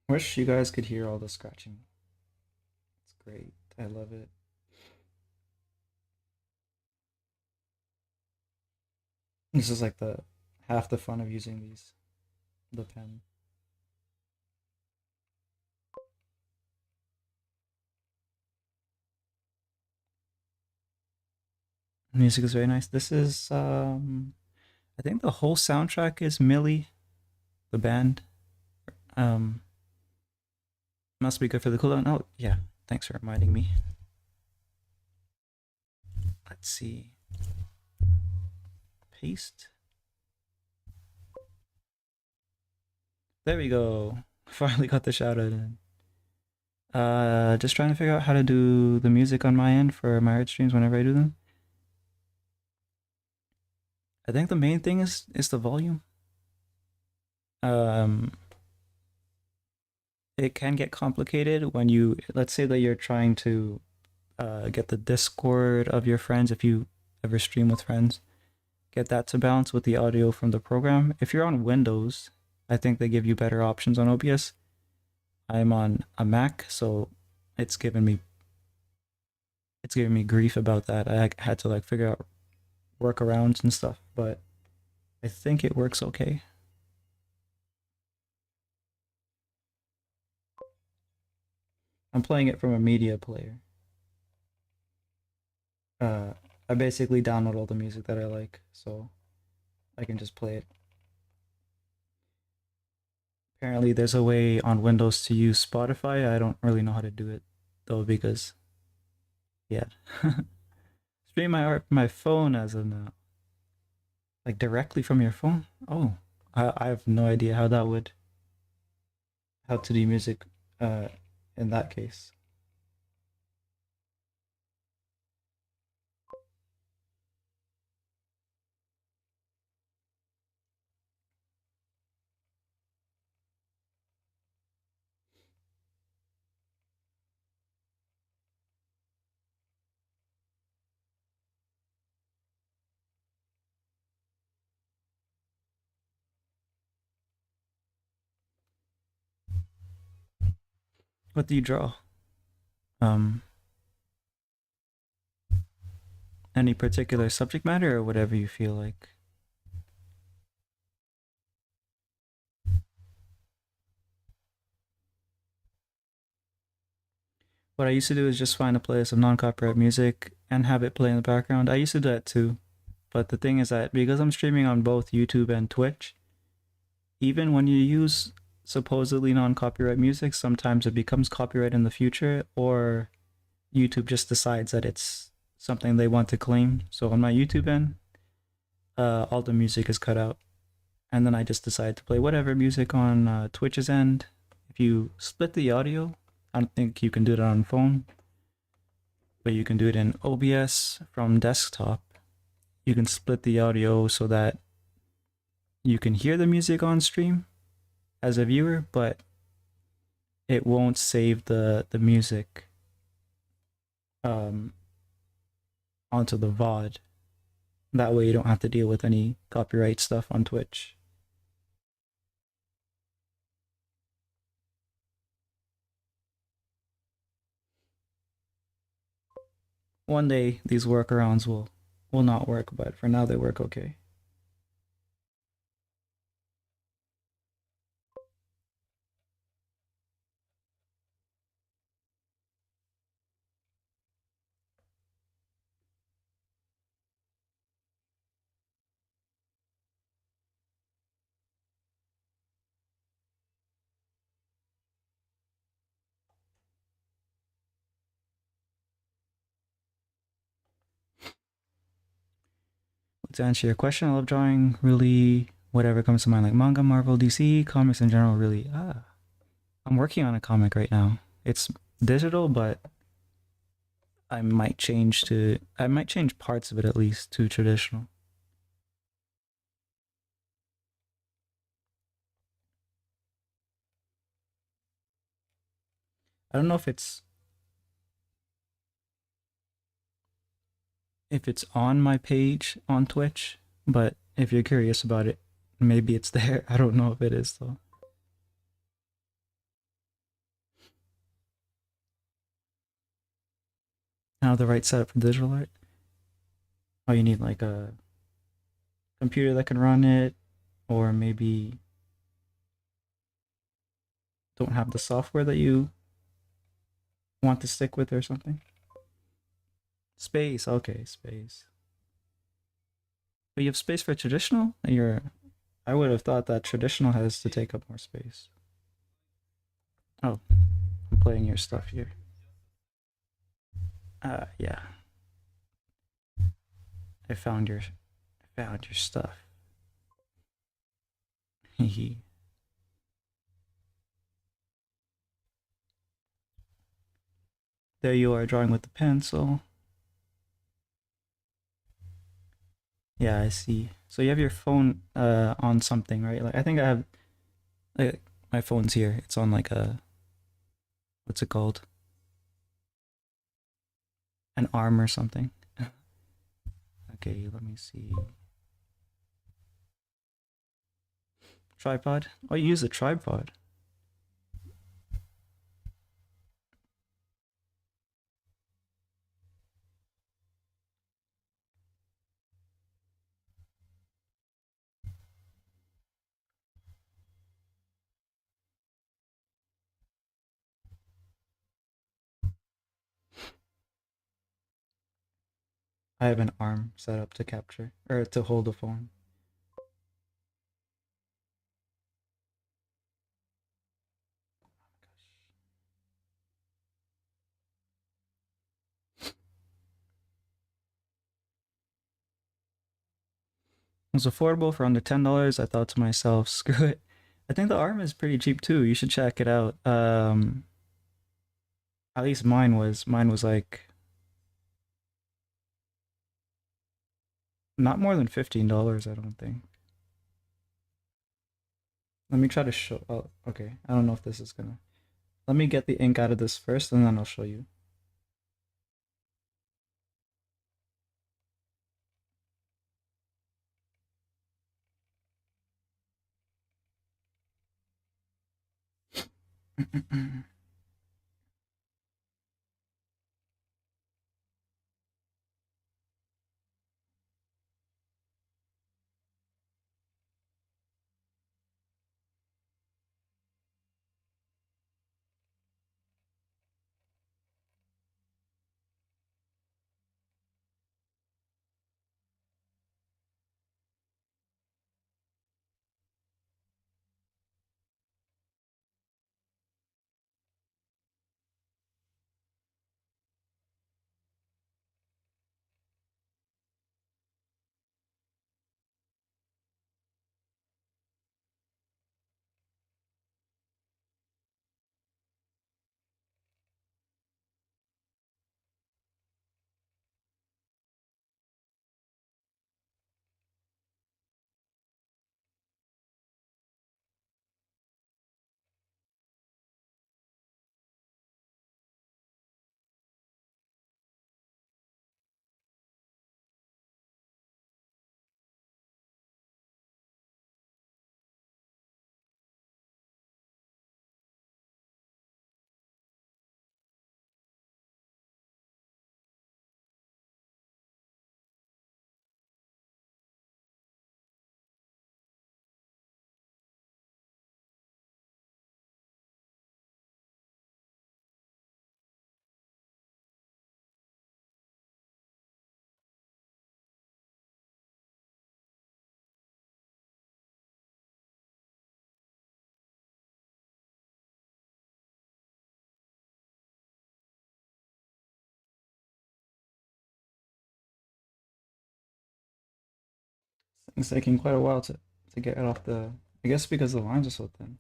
Wish you guys could hear all the scratching. It's great. I love it. This is like the half the fun of using the pen. Music is very nice. This is I think the whole soundtrack is Millie, the band. Um must be good for the cooldown. Oh yeah, thanks for reminding me. Let's see. Paste. There we go. Finally got the shout out in. Just trying to figure out how to do the music on my end for my art streams whenever I do them. I think the main thing is the volume. Um, it can get complicated when you let's say that you're trying to get the Discord of your friends if you ever stream with friends. Get that to balance with the audio from the program. If you're on Windows, I think they give you better options on OBS. I'm on a Mac, so it's given me it's giving me grief about that. I had to like figure out workarounds and stuff, but I think it works okay. I'm playing it from a media player. Uh, I basically download all the music that I like, so I can just play it. Apparently, there's a way on Windows to use Spotify. I don't really know how to do it though because yeah, stream my art from my phone as an like directly from your phone. Oh, I have no idea how that would how to do music uh in that case. What do you draw? Um, any particular subject matter or whatever you feel like? What I used to do is just find a playlist of non-copyright music and have it play in the background. I used to do that too. But the thing is that because I'm streaming on both YouTube and Twitch, even when you use supposedly non-copyright music, sometimes it becomes copyright in the future, or YouTube just decides that it's something they want to claim. So on my YouTube end, all the music is cut out, and then I just decide to play whatever music on Twitch's end. If you split the audio, I don't think you can do it on phone, but you can do it in OBS from desktop. You can split the audio so that you can hear the music on stream as a viewer, but it won't save the music um, onto the VOD. That way you don't have to deal with any copyright stuff on Twitch. One day these workarounds will not work, but for now they work okay. To answer your question, I love drawing really whatever comes to mind, like manga, Marvel, DC, comics in general. Really, I'm working on a comic right now. It's digital, but I might change parts of it at least to traditional. I don't know if it's on my page on Twitch, but if you're curious about it, maybe it's there. I don't know if it is though. Now the right setup for digital art. Oh, you need like a computer that can run it, or maybe don't have the software that you want to stick with or something. Space, okay, space. But you have space for traditional? I would have thought that traditional has to take up more space. Oh, I'm playing your stuff here. Yeah. I found your stuff. There you are drawing with the pencil. Yeah, I see. So you have your phone on something, right? Like I think I have like my phone's here. It's on like a what's it called? An arm or something. Okay, let me see. Tripod? Oh, you use a tripod. I have an arm set up to capture or to hold the phone. It was affordable for under $10. I thought to myself, screw it. I think the arm is pretty cheap too. You should check it out. At least mine was. Mine was like not more than $15. I don't think. Let me try to show. Oh, okay. I don't know if this is gonna. Let me get the ink out of this first, and then I'll show you. It's taking quite a while to get it off the. I guess because the lines are so thin.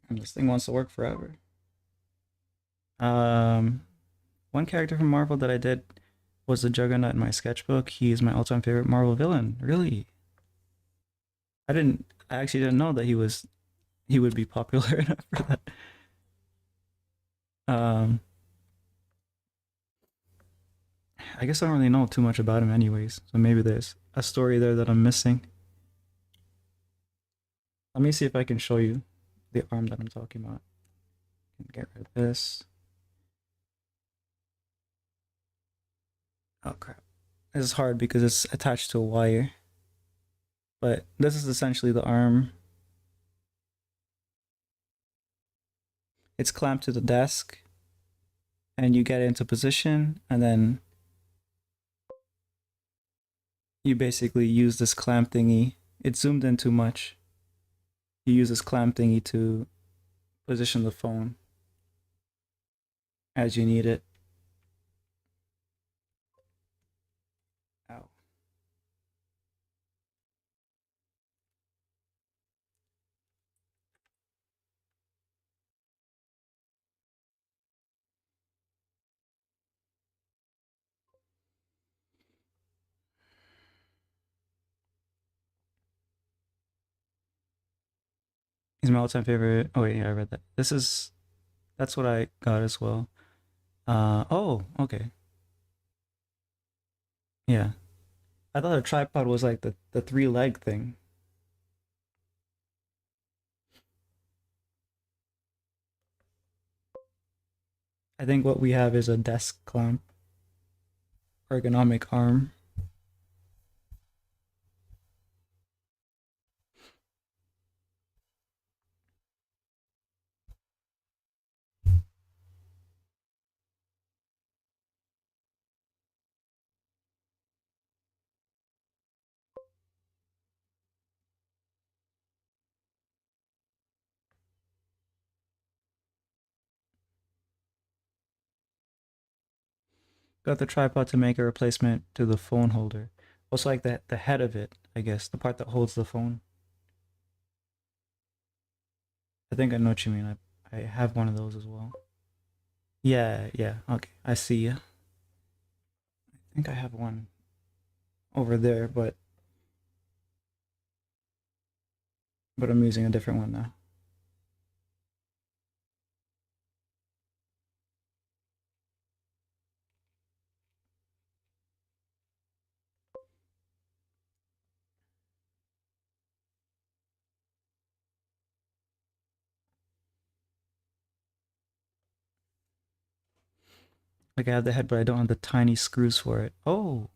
And this thing wants to work forever. Um, One character from Marvel that I did was the Juggernaut in my sketchbook. He's my all-time favorite Marvel villain. Really, I didn't. I actually didn't know that he would be popular enough for that. Um, I guess I don't really know too much about him, anyways. So maybe there's a story there that I'm missing. Let me see if I can show you the arm that I'm talking about. Get rid of this. Oh crap! This is hard because it's attached to a wire. But this is essentially the arm. It's clamped to the desk, and you get it into position, and then you basically use this clamp thingy. It's zoomed in too much. You use this clamp thingy to position the phone as you need it. Ow. He's my all-time favorite. Oh wait, yeah, I read that. That's what I got as well. Oh, okay. Yeah. I thought a tripod was like the three leg thing. I think what we have is a desk clamp, ergonomic arm. Got the tripod to make a replacement to the phone holder. Also like the head of it, I guess, the part that holds the phone. I think I know what you mean. I have one of those as well. Yeah, yeah. Okay, I see you. I think I have one over there, but I'm using a different one now. Like I have the head, but I don't have the tiny screws for it. Oh,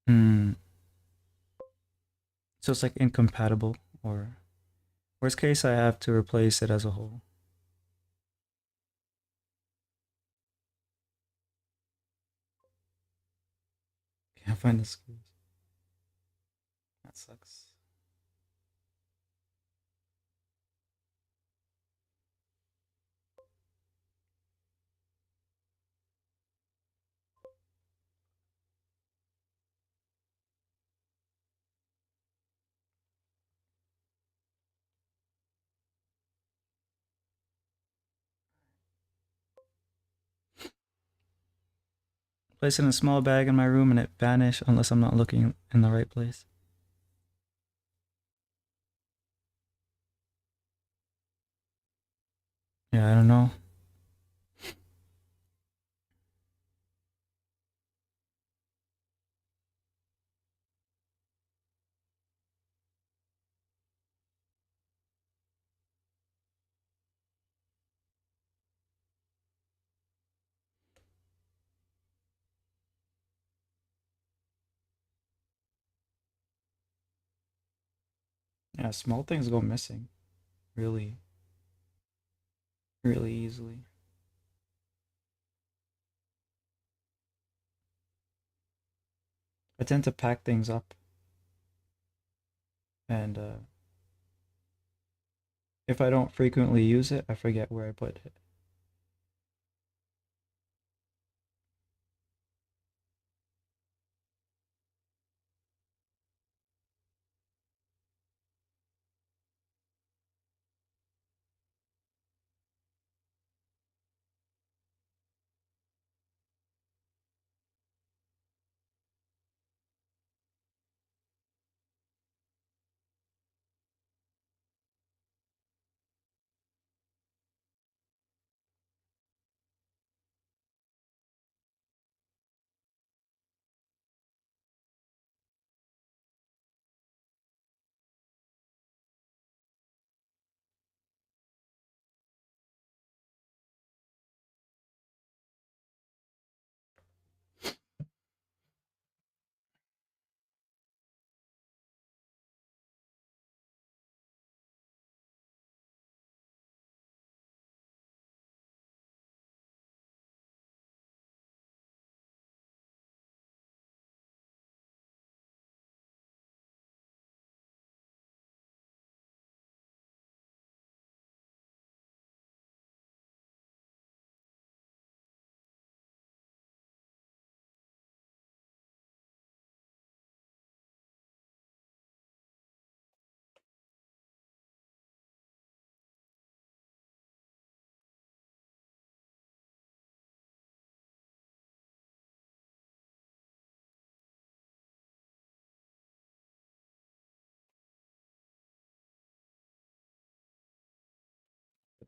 hmm. So it's like incompatible, or worst case, I have to replace it as a whole. Can't find the screws. That sucks. Place it in a small bag in my room and it vanish unless I'm not looking in the right place. Yeah, I don't know. Yeah, small things go missing really, really easily. I tend to pack things up, and if I don't frequently use it, I forget where I put it.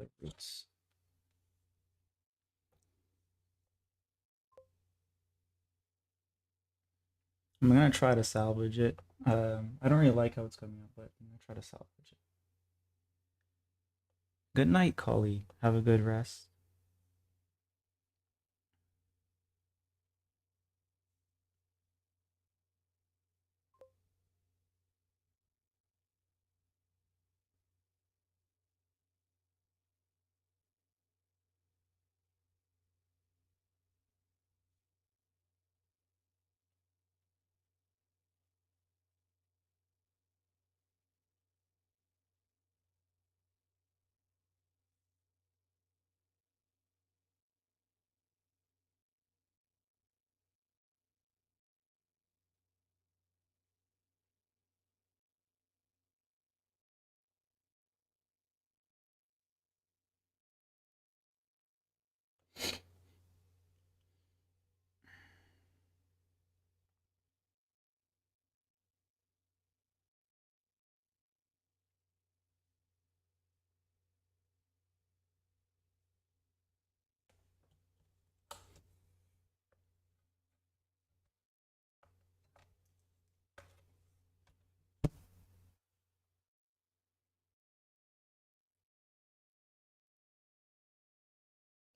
the roots. I'm gonna try to salvage it. I don't really like how it's coming out, but I'm gonna try to salvage it. Good night, Collie. Have a good rest.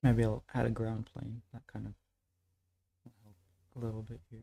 Maybe I'll add a ground plane. That kind of will help a little bit here.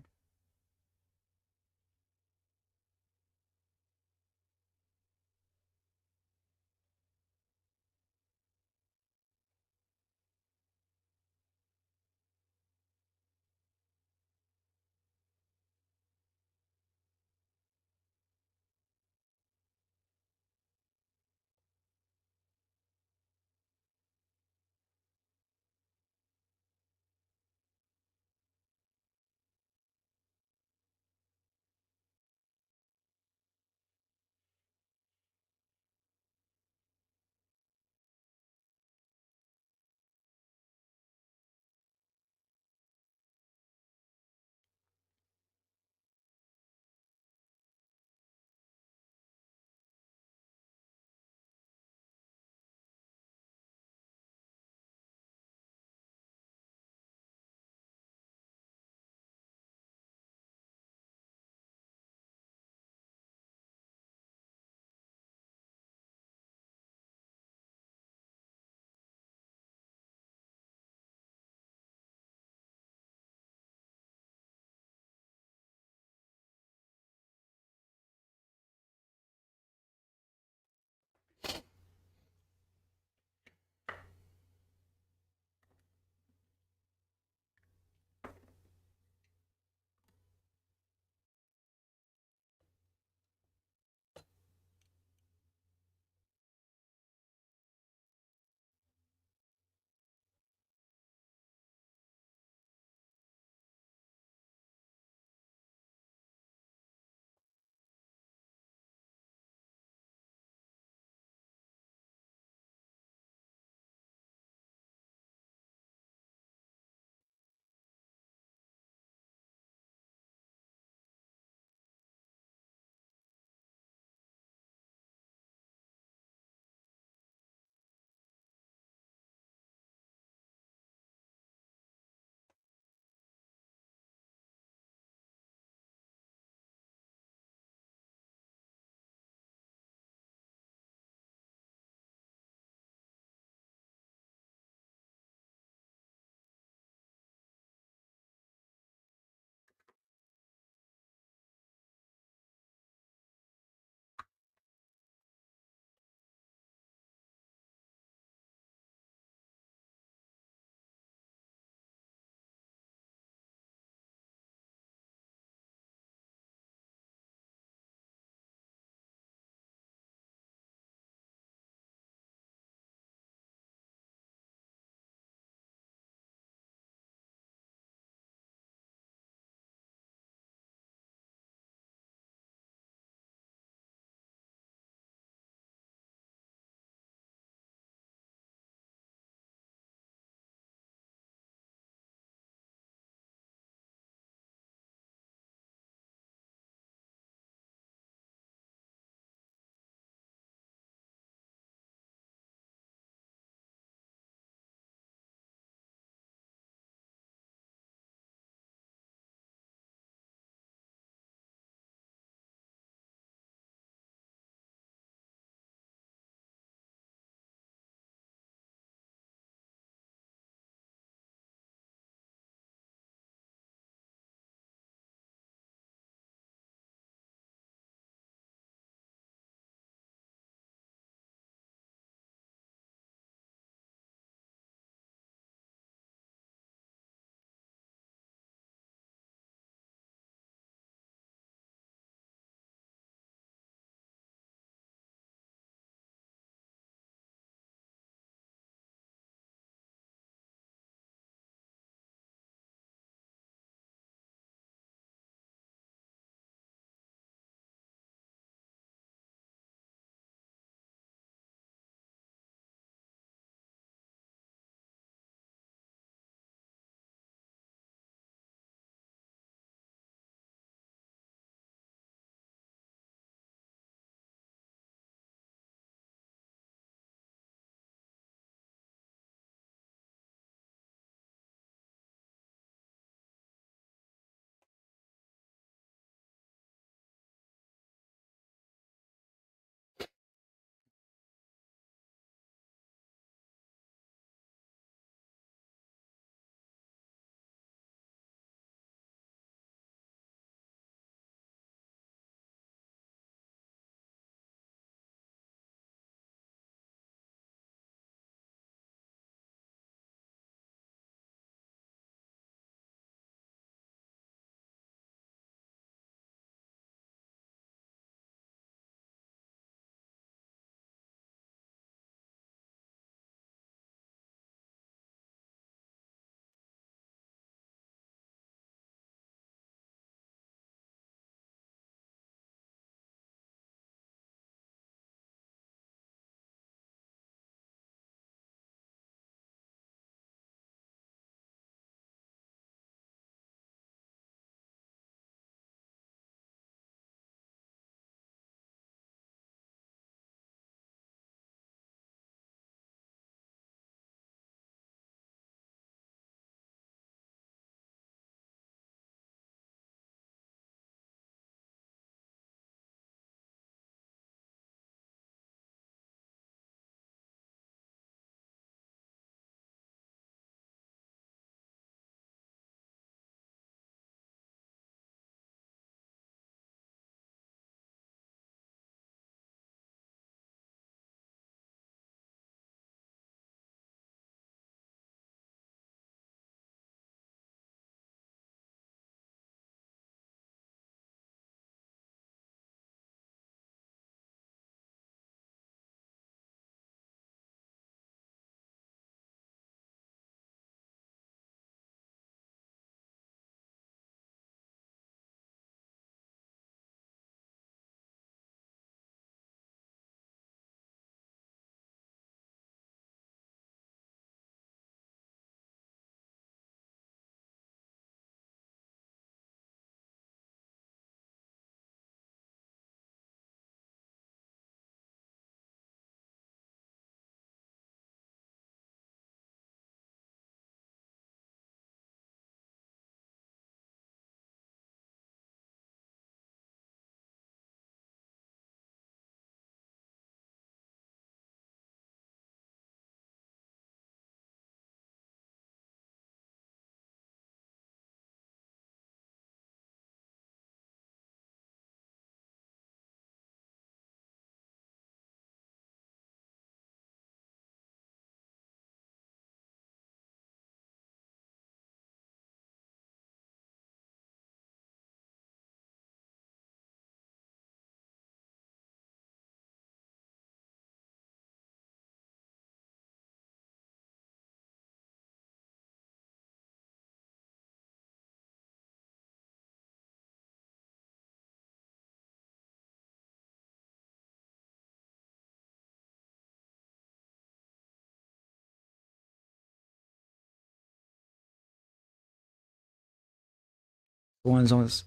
One's those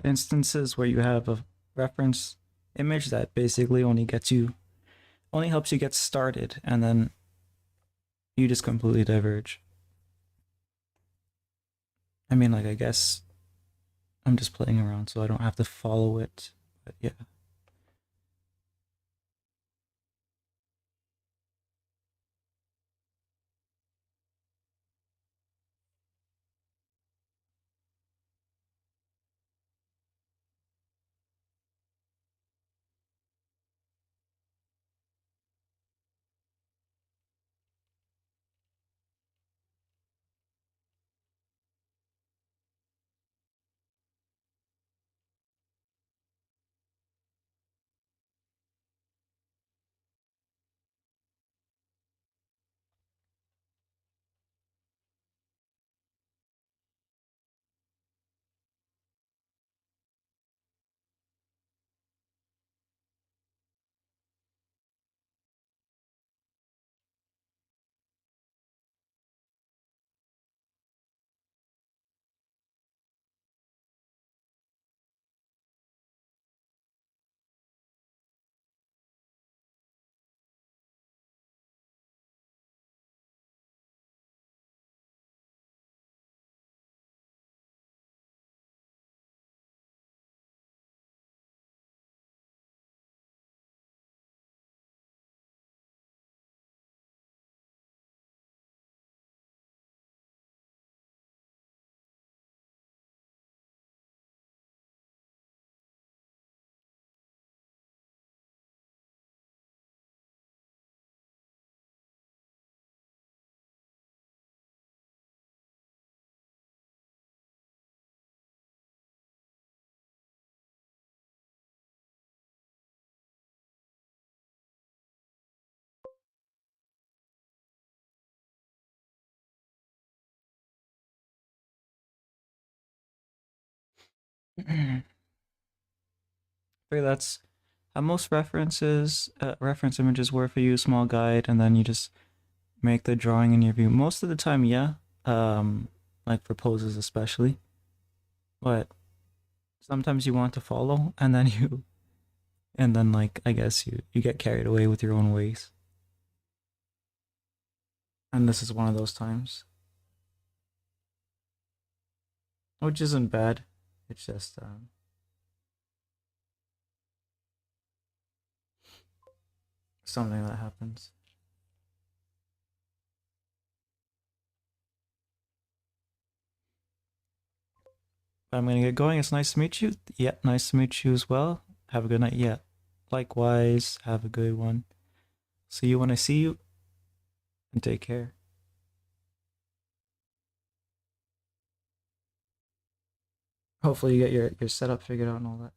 instances where you have a reference image that basically only helps you get started, and then you just completely diverge. I mean, like, I guess I'm just playing around, so I don't have to follow it. But yeah. I figure that's how most reference images were for you, small guide, and then you just make the drawing in your view. Most of the time, yeah. Like for poses especially. But sometimes you want to follow, and then and then like I guess you get carried away with your own ways. And this is one of those times, which isn't bad. It's just something that happens. But I'm gonna get going. It's nice to meet you. Yeah, nice to meet you as well. Have a good night. Yeah, likewise. Have a good one. See you when I see you, and take care. Hopefully, you get your setup figured out and all that.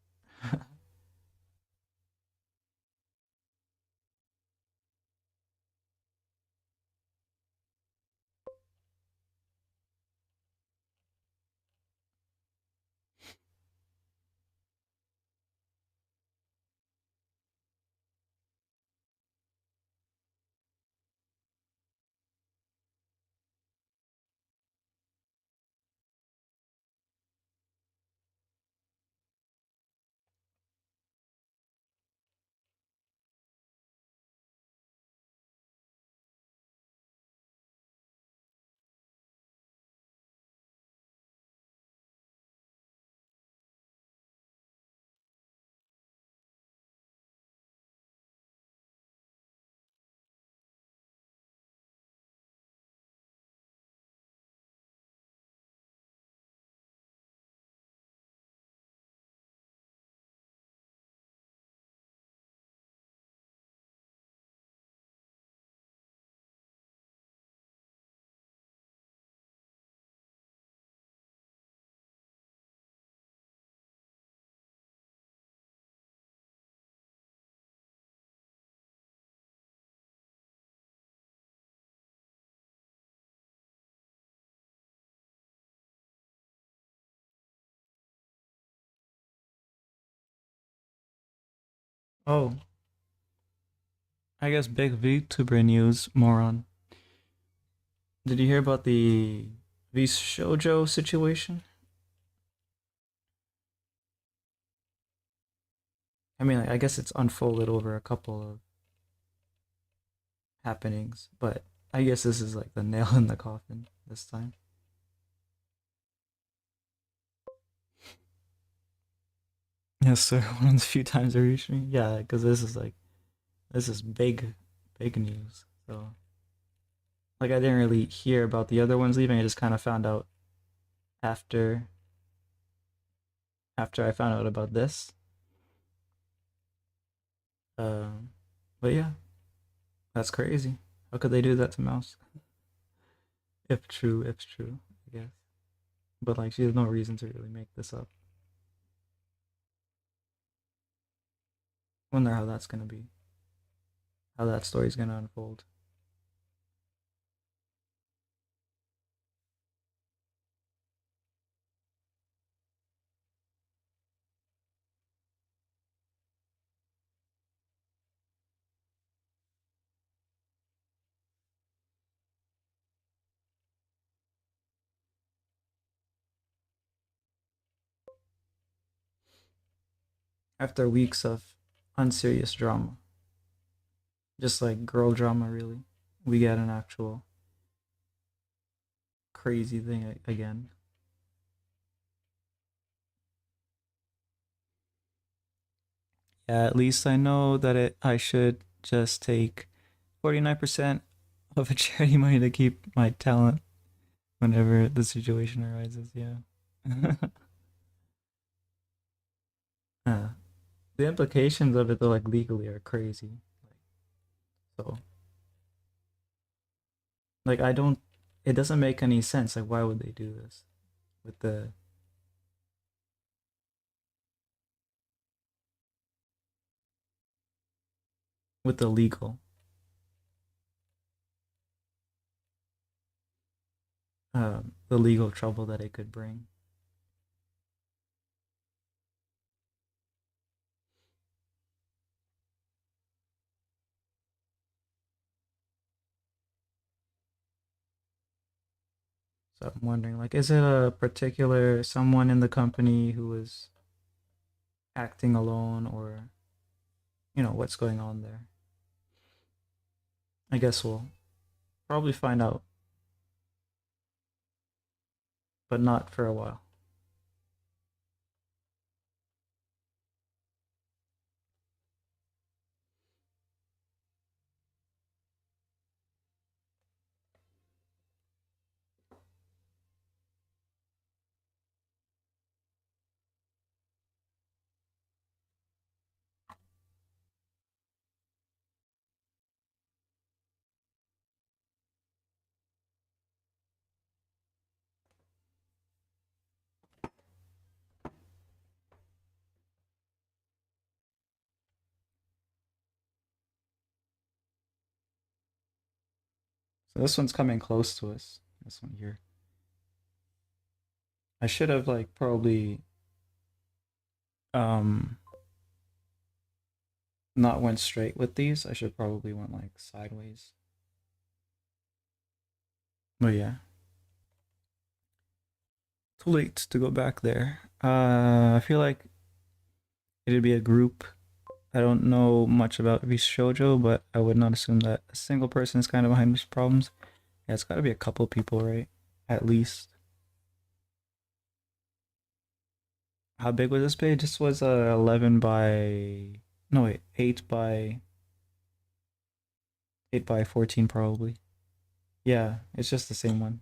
Oh, I guess big VTuber news, moron. Did you hear about the V Shoujo situation? I mean, like, I guess it's unfolded over a couple of happenings, but I guess this is like the nail in the coffin this time. Yes, sir. One of the few times they reached me. Yeah, because this is big news. So like I didn't really hear about the other ones leaving. I just kind of found out after I found out about this. Um, but yeah, that's crazy. How could they do that to Mouse? If true, I guess. But like, she has no reason to really make this up. Wonder how that's gonna be. How that story's gonna unfold. After weeks of unserious drama, just like girl drama, really, we get an actual crazy thing again. Yeah, at least I know that I should just take 49% of a charity money to keep my talent whenever the situation arises. Yeah. uh, the implications of it, though, like legally, are crazy. So, like, I don't. It doesn't make any sense. Like, why would they do this with the legal, the legal trouble that it could bring? So I'm wondering, like, is it a particular someone in the company who is acting alone, or what's going on there? I guess we'll probably find out, but not for a while. So this one's coming close to us. This one here. I should have like probably um not went straight with these. I should probably went like sideways. But yeah, too late to go back there. I feel like it'd be a group. I don't know much about every shoujo, but I would not assume that a single person is kind of behind these problems. Yeah, it's got to be a couple people, right? At least. How big was this page? This was 11 by no wait, 8 by 14 probably. Yeah, it's just the same one.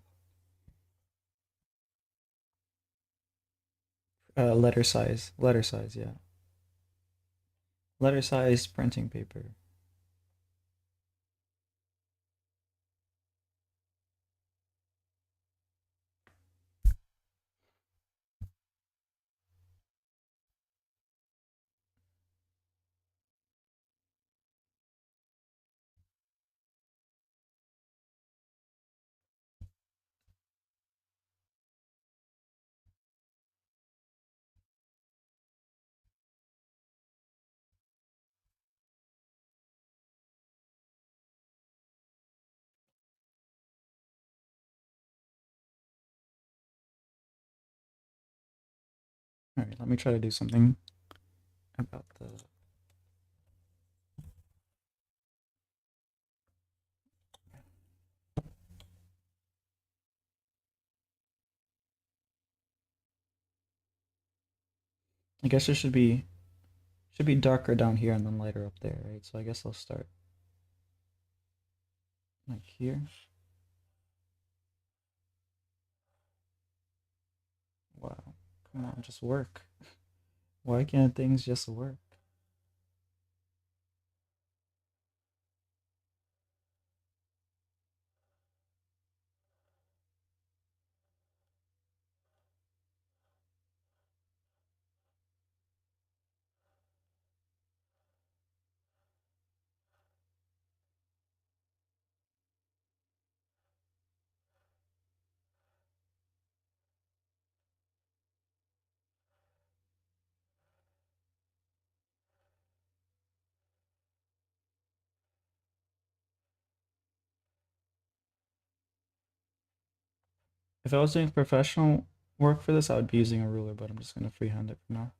Letter size, yeah. Letter size printing paper. All right, let me try to do something about the I guess it should be darker down here and then lighter up there, right? So I guess I'll start like here. Wow. Come on, just work. Why can't things just work? If I was doing professional work for this, I would be using a ruler, but I'm just gonna freehand it for now.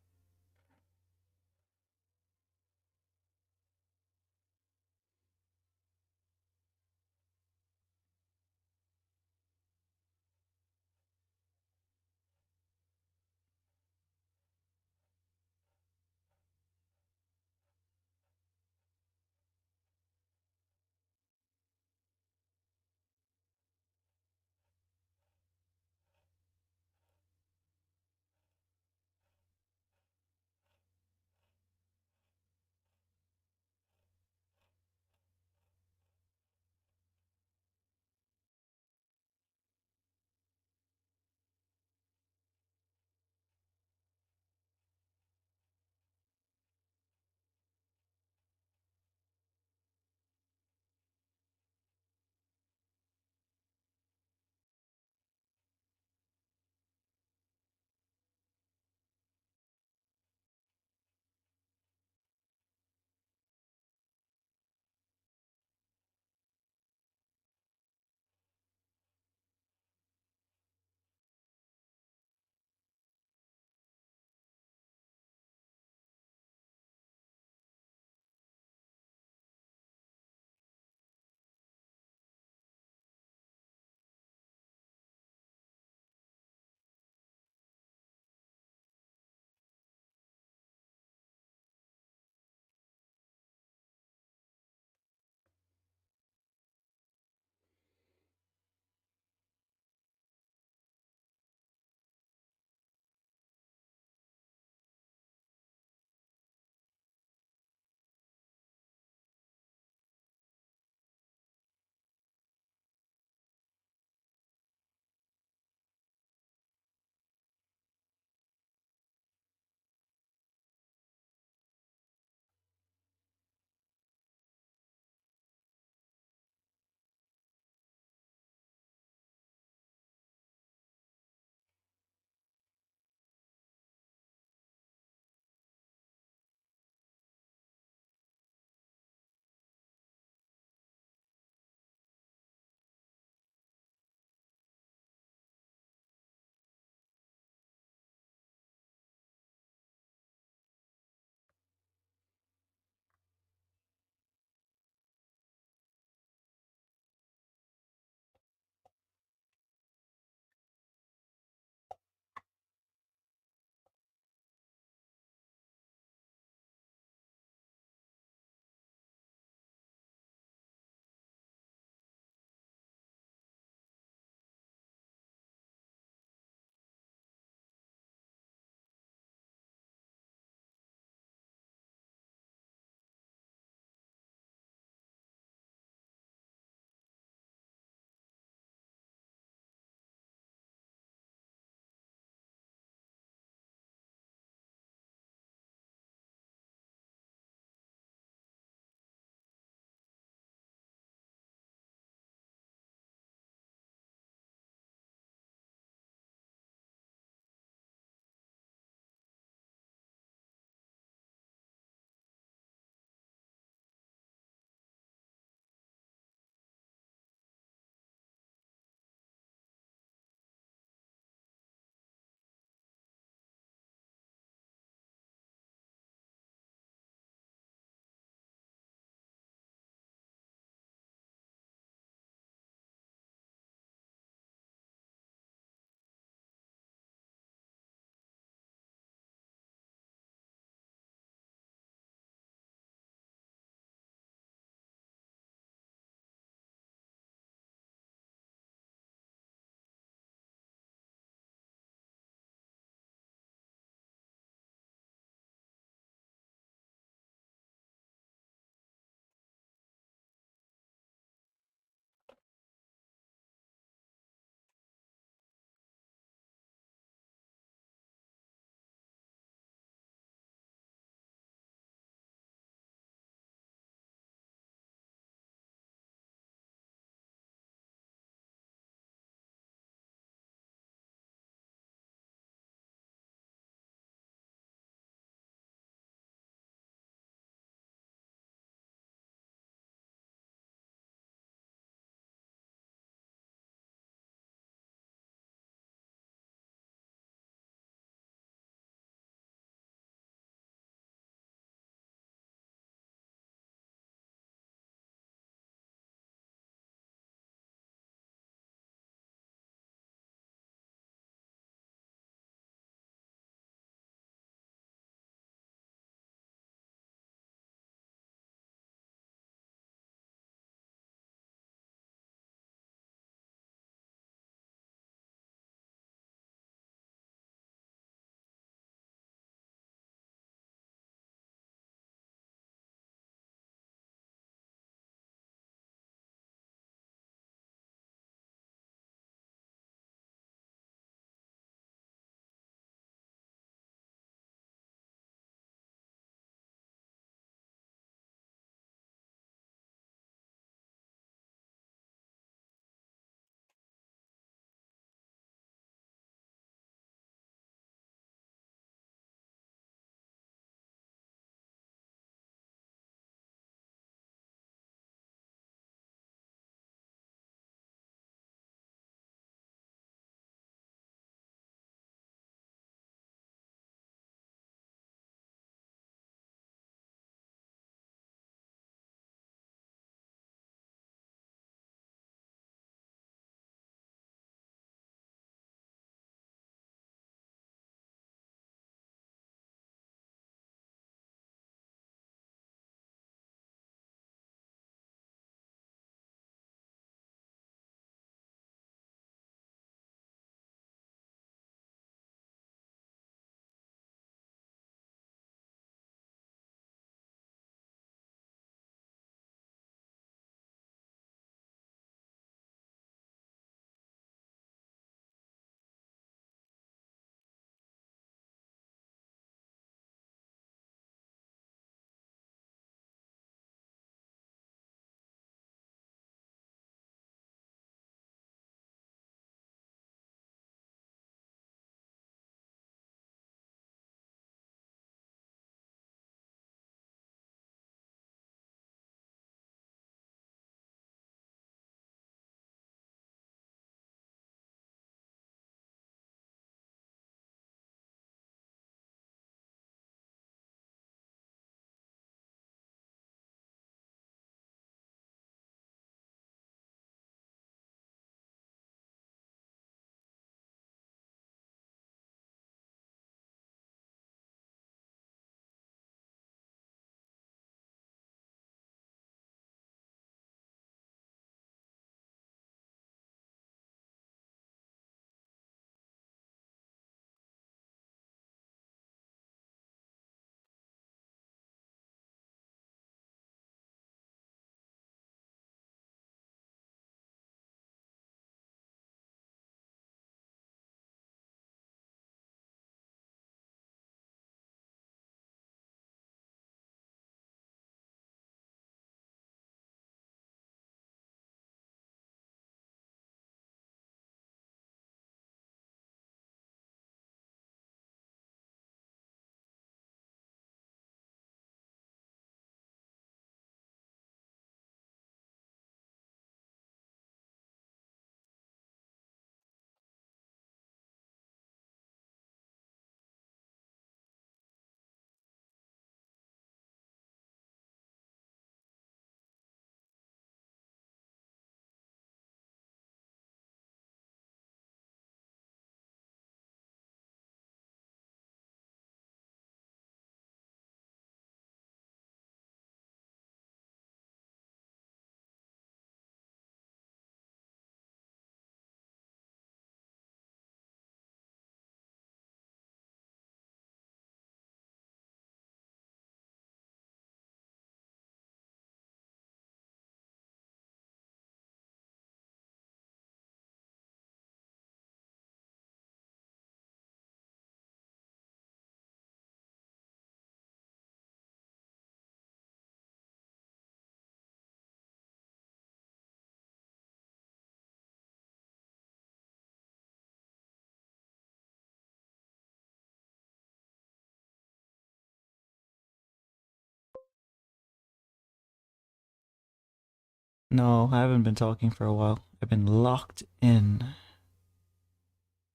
No, I haven't been talking for a while. I've been locked in,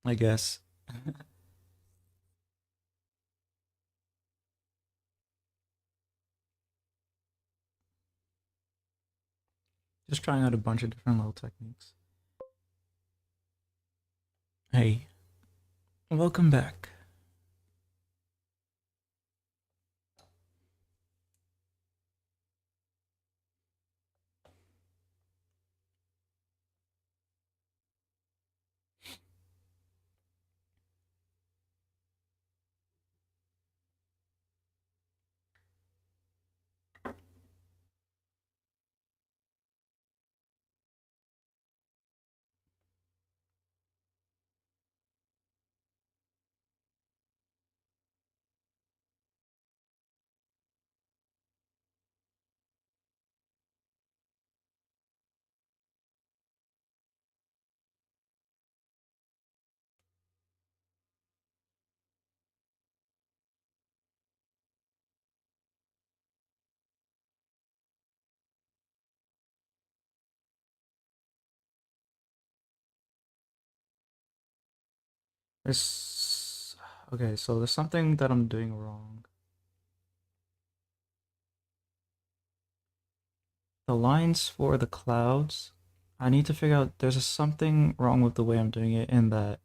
I guess. Just trying out a bunch of different little techniques. Hey, welcome back. There's okay, so there's something that I'm doing wrong. The lines for the clouds, I need to figure out there's something wrong with the way I'm doing it in that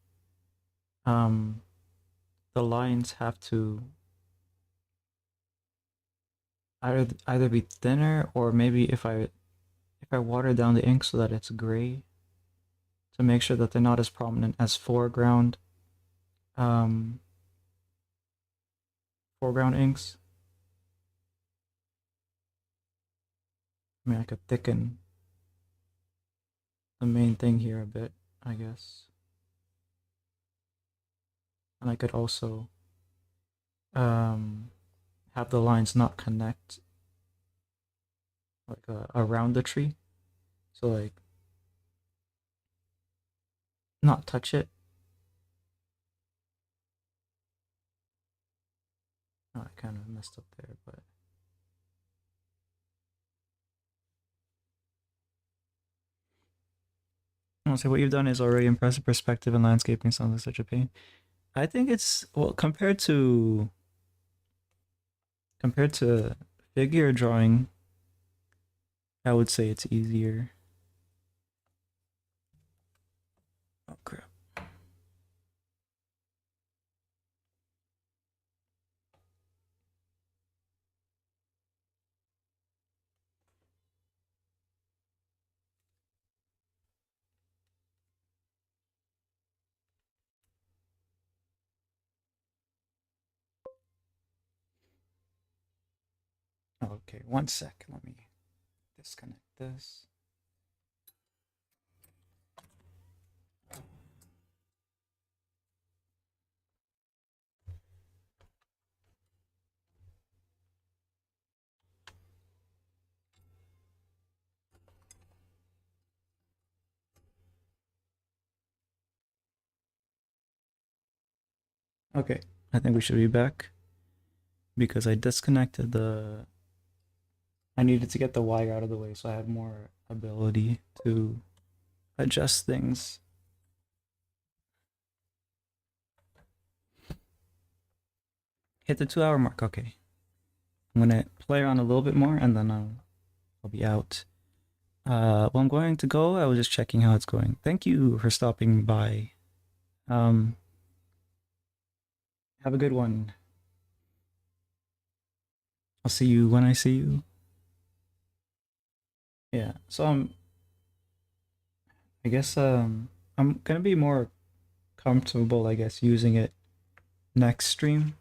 um the lines have to either be thinner or maybe if I water down the ink so that it's gray to make sure that they're not as prominent as um foreground inks. I mean, I could thicken the main thing here a bit, I guess. And I could also um have the lines not connect like around the tree. So like not touch it. Oh, I kind of messed up there, but I'll say what you've done is already impressive. Perspective and landscaping sounds like such a pain. I think it's well compared to figure drawing, I would say it's easier. Oh crap. Okay, one sec. Let me disconnect this. Okay, I think we should be back because I disconnected the. I needed to get the wire out of the way so I had more ability to adjust things. Hit the 2 hour mark. Okay, I'm gonna play around a little bit more and then I'll be out. Well, I'm going to go. I was just checking how it's going. Thank you for stopping by. Um, have a good one. I'll see you when I see you. Yeah. So I guess I'm gonna be more comfortable, I guess, using it next stream,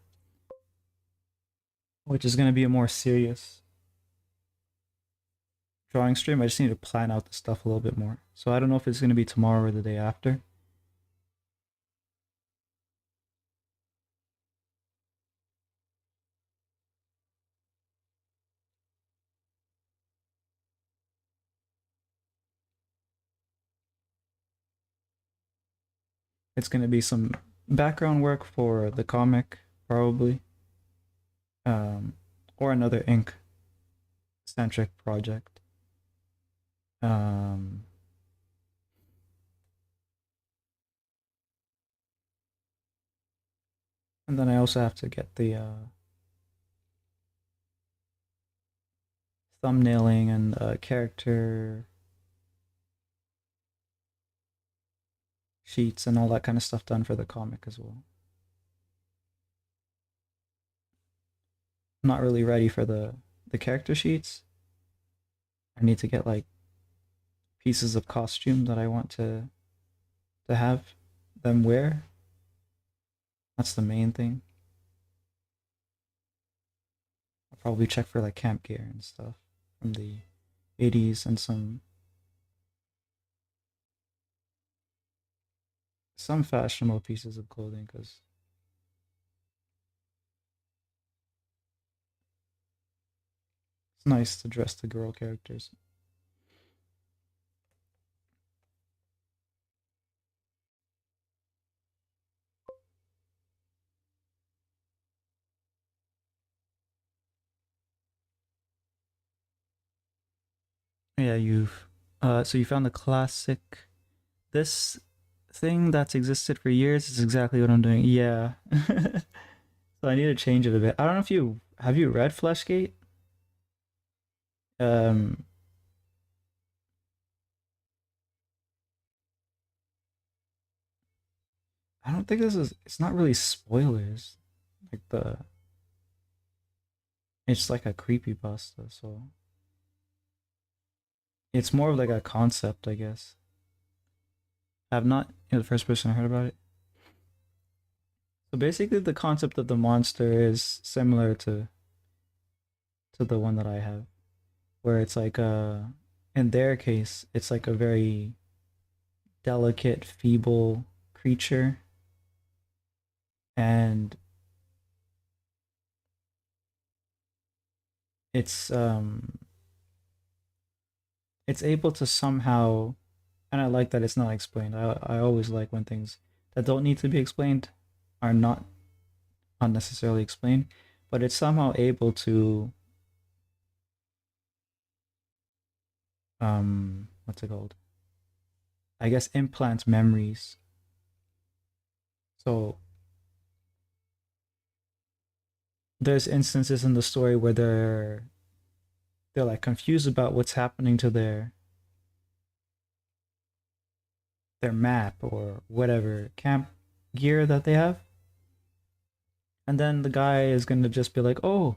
which is gonna be a more serious drawing stream. I just need to plan out the stuff a little bit more. So I don't know if it's gonna be tomorrow or the day after. It's gonna be some background work for the comic, probably, um, or another ink centric project. Um, and then I also have to get the thumbnailing and character sheets and all that kind of stuff done for the comic as well. I'm not really ready for the character sheets. I need to get like pieces of costume that I want to have them wear. That's the main thing. I'll probably check for like camp gear and stuff from the 80s and some fashionable pieces of clothing because it's nice to dress the girl characters. Yeah, you've so you found the classic this thing that's existed for years is exactly what I'm doing. Yeah. So I need to change it a bit. I don't know if you have you read Fleshgate? Um I don't think this is it's not really spoilers. Like the it's like a creepy pasta, so it's more of like a concept, I guess. I've not you're the first person I heard about it. So basically the concept of the monster is similar to the one that I have, where it's like in their case, it's like a very delicate, feeble creature and it's um it's able to somehow and I like that it's not explained. I always like when things that don't need to be explained are not unnecessarily explained, but it's somehow able to what's it called? I guess implant memories. So there's instances in the story where they're like confused about what's happening to their map or whatever camp gear that they have. And then the guy is going to just be like, "Oh,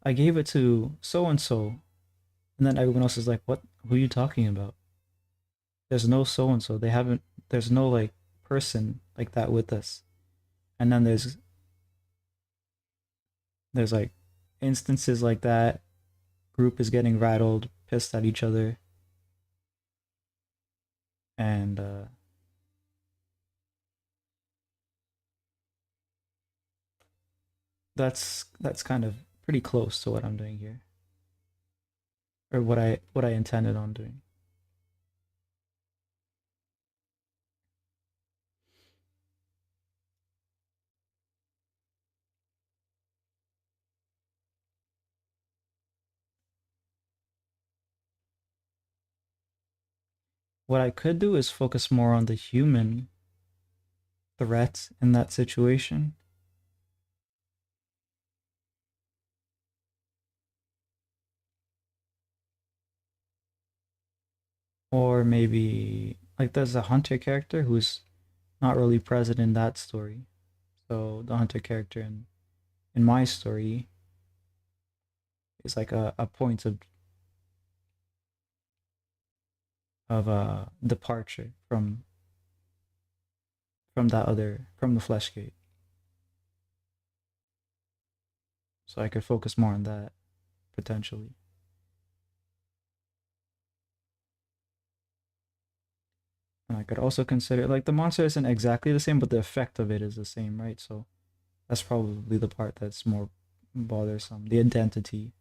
I gave it to so and so." And then everyone else is like, "What? Who are you talking about? There's no so and so. They haven't there's no like person like that with us." And then there's like instances like that. Group is getting rattled, pissed at each other, and that's kind of pretty close to what I'm doing here, or what I intended on doing. What I could do is focus more on the human threat in that situation, or maybe like there's a hunter character who's not really present in that story. So the hunter character in my story is like a point of a departure from that other from the flesh gate. So I could focus more on that potentially. And I could also consider like the monster isn't exactly the same, but the effect of it is the same, right? So that's probably the part that's more bothersome. The identity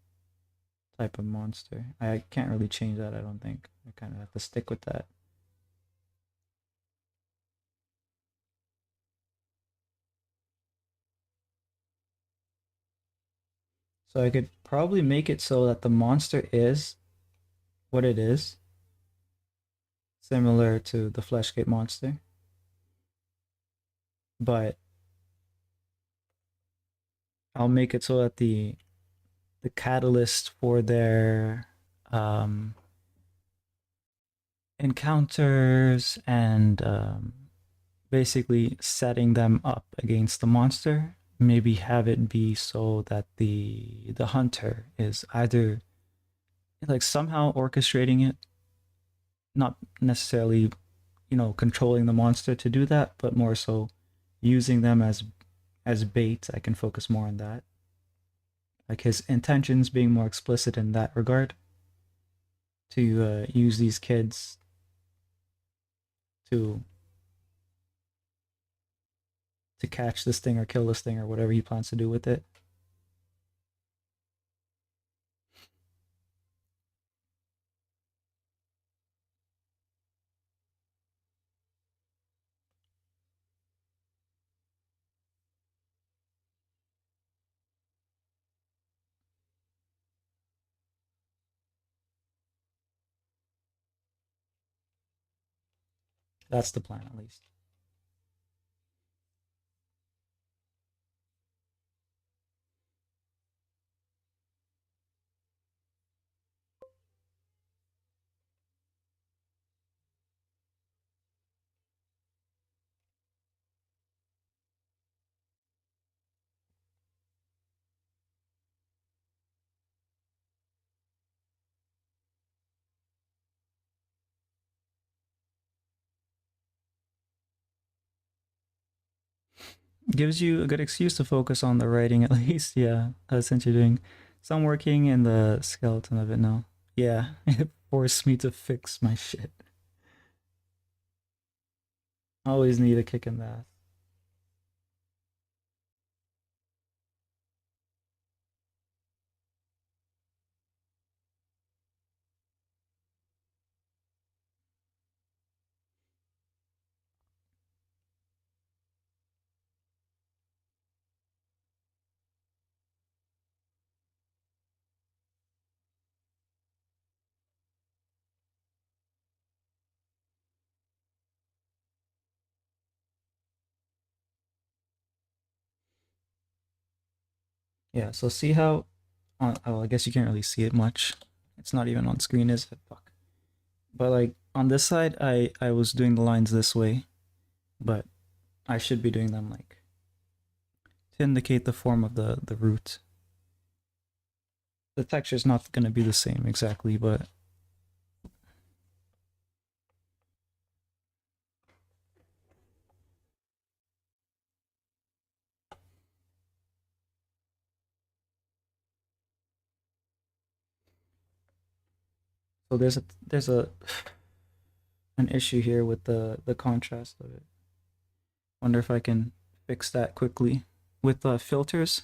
type of monster. I can't really change that, I don't think. I kind of have to stick with that. So I could probably make it so that the monster is what it is, similar to the Fleshgate monster, but I'll make it so that the catalyst for their um, encounters and basically setting them up against the monster, maybe have it be so that the hunter is either like somehow orchestrating it, not necessarily controlling the monster to do that, but more so using them as bait. I can focus more on that, like his intentions being more explicit in that regard, to use these kids to catch this thing or kill this thing or whatever he plans to do with it. That's the plan, at least. Gives you a good excuse to focus on the writing, at least. Yeah, since you're doing some working in the skeleton of it now. Yeah, it forced me to fix my shit. Always need a kick in the ass. Yeah, so see how oh, I guess you can't really see it much. It's not even on screen, is it? Fuck. But like on this side, I was doing the lines this way, but I should be doing them like to indicate the form of the root. The texture is not going to be the same exactly, but so there's a an issue here with the contrast of it. Wonder if I can fix that quickly with filters.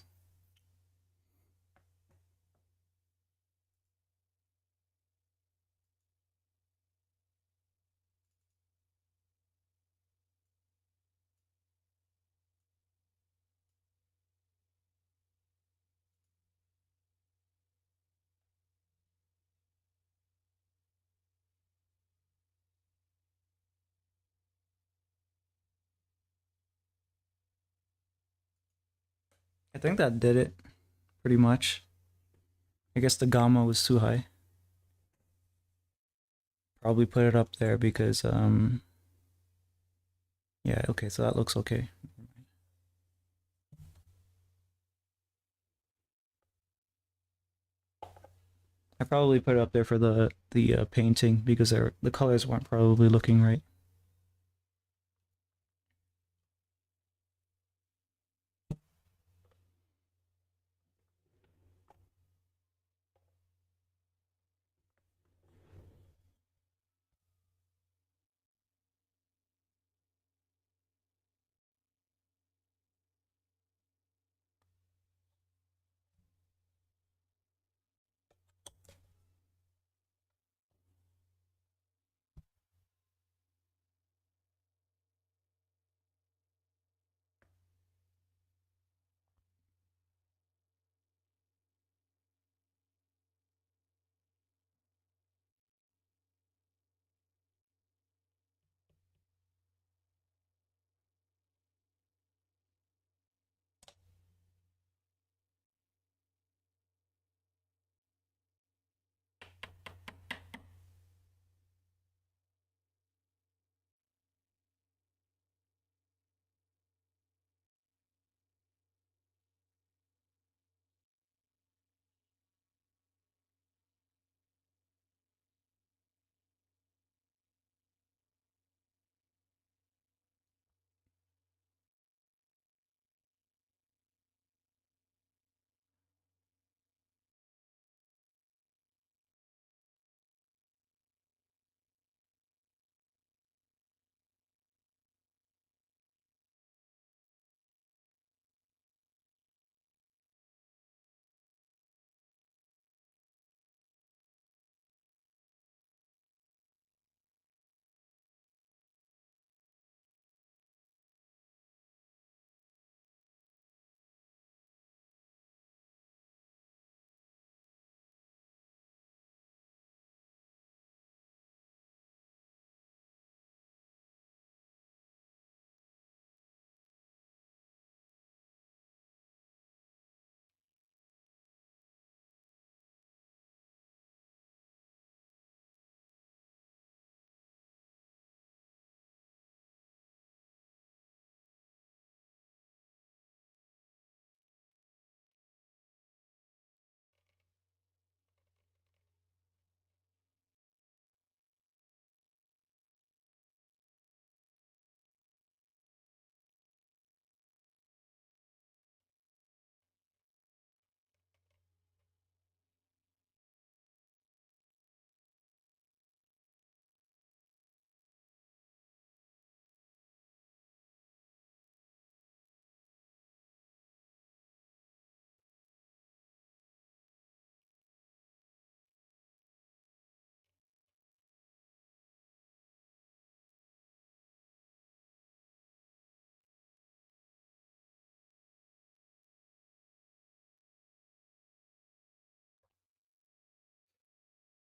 I think that did it pretty much. I guess the gamma was too high. Probably put it up there because yeah, okay, so that looks okay. I probably put it up there for the painting because the colors weren't probably looking right.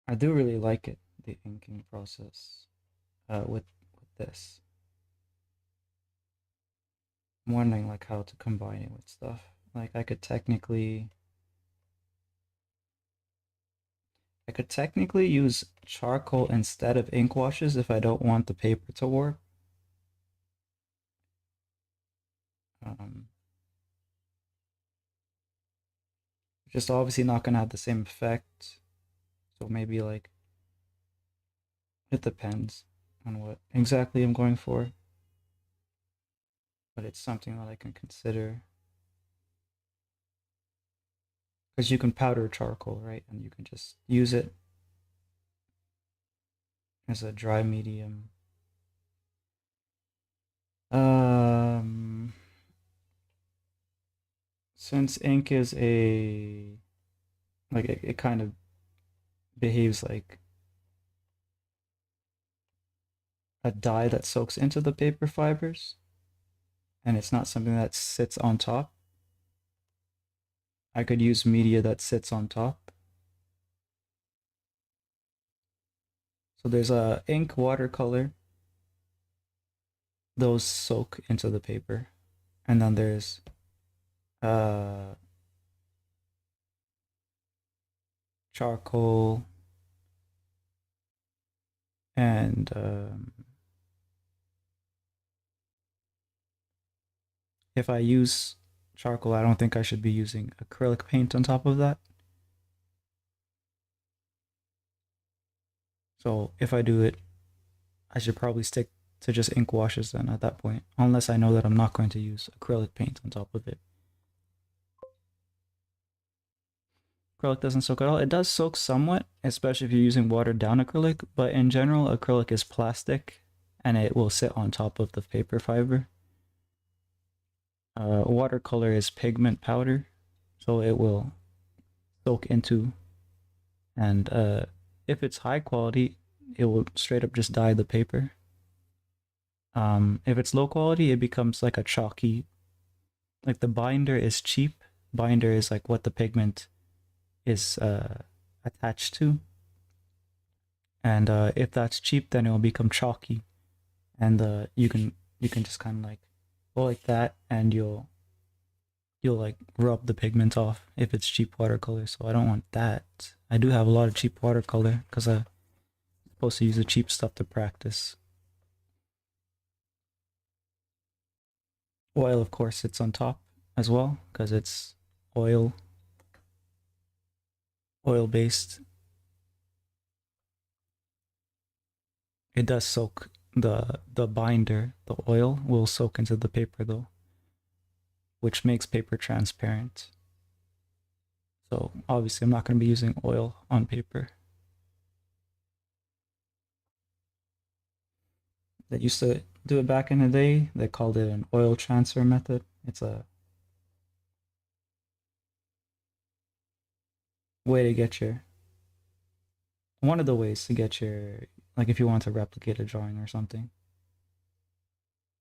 I do really like it, the inking process, with this. I'm wondering like how to combine it with stuff. Like I could technically use charcoal instead of ink washes if I don't want the paper to warp. Um, just obviously not gonna have the same effect. So maybe like it depends on what exactly I'm going for, but it's something that I can consider because you can powder charcoal, right? And you can just use it as a dry medium. Um, since ink is a like it kind of behaves like a dye that soaks into the paper fibers, and it's not something that sits on top. I could use media that sits on top. So there's a ink watercolor, those soak into the paper, and then there's uh charcoal and if I use charcoal, I don't think I should be using acrylic paint on top of that. So if I do it, I should probably stick to just ink washes then at that point, unless I know that I'm not going to use acrylic paint on top of it. Acrylic doesn't soak at all. It does soak somewhat, especially if you're using watered down acrylic, but in general, acrylic is plastic and it will sit on top of the paper fiber. Watercolor is pigment powder, so it will soak into, and if it's high quality, it will straight up just dye the paper. If it's low quality, it becomes like a chalky, like the binder is cheap. Binder is like what the pigment is attached to, and if that's cheap, then it will become chalky, and you can just kind of like go like that, and you'll like rub the pigment off if it's cheap watercolor. So I don't want that. I do have a lot of cheap watercolor because I'm supposed to use the cheap stuff to practice. Oil, of course, sits on top as well because it's oil oil based. It does soak the binder, the oil will soak into the paper though, which makes paper transparent. So obviously I'm not going to be using oil on paper. They used to do it back in the day. They called it an oil transfer method. It's a way to get your one of the ways to get your like if you want to replicate a drawing or something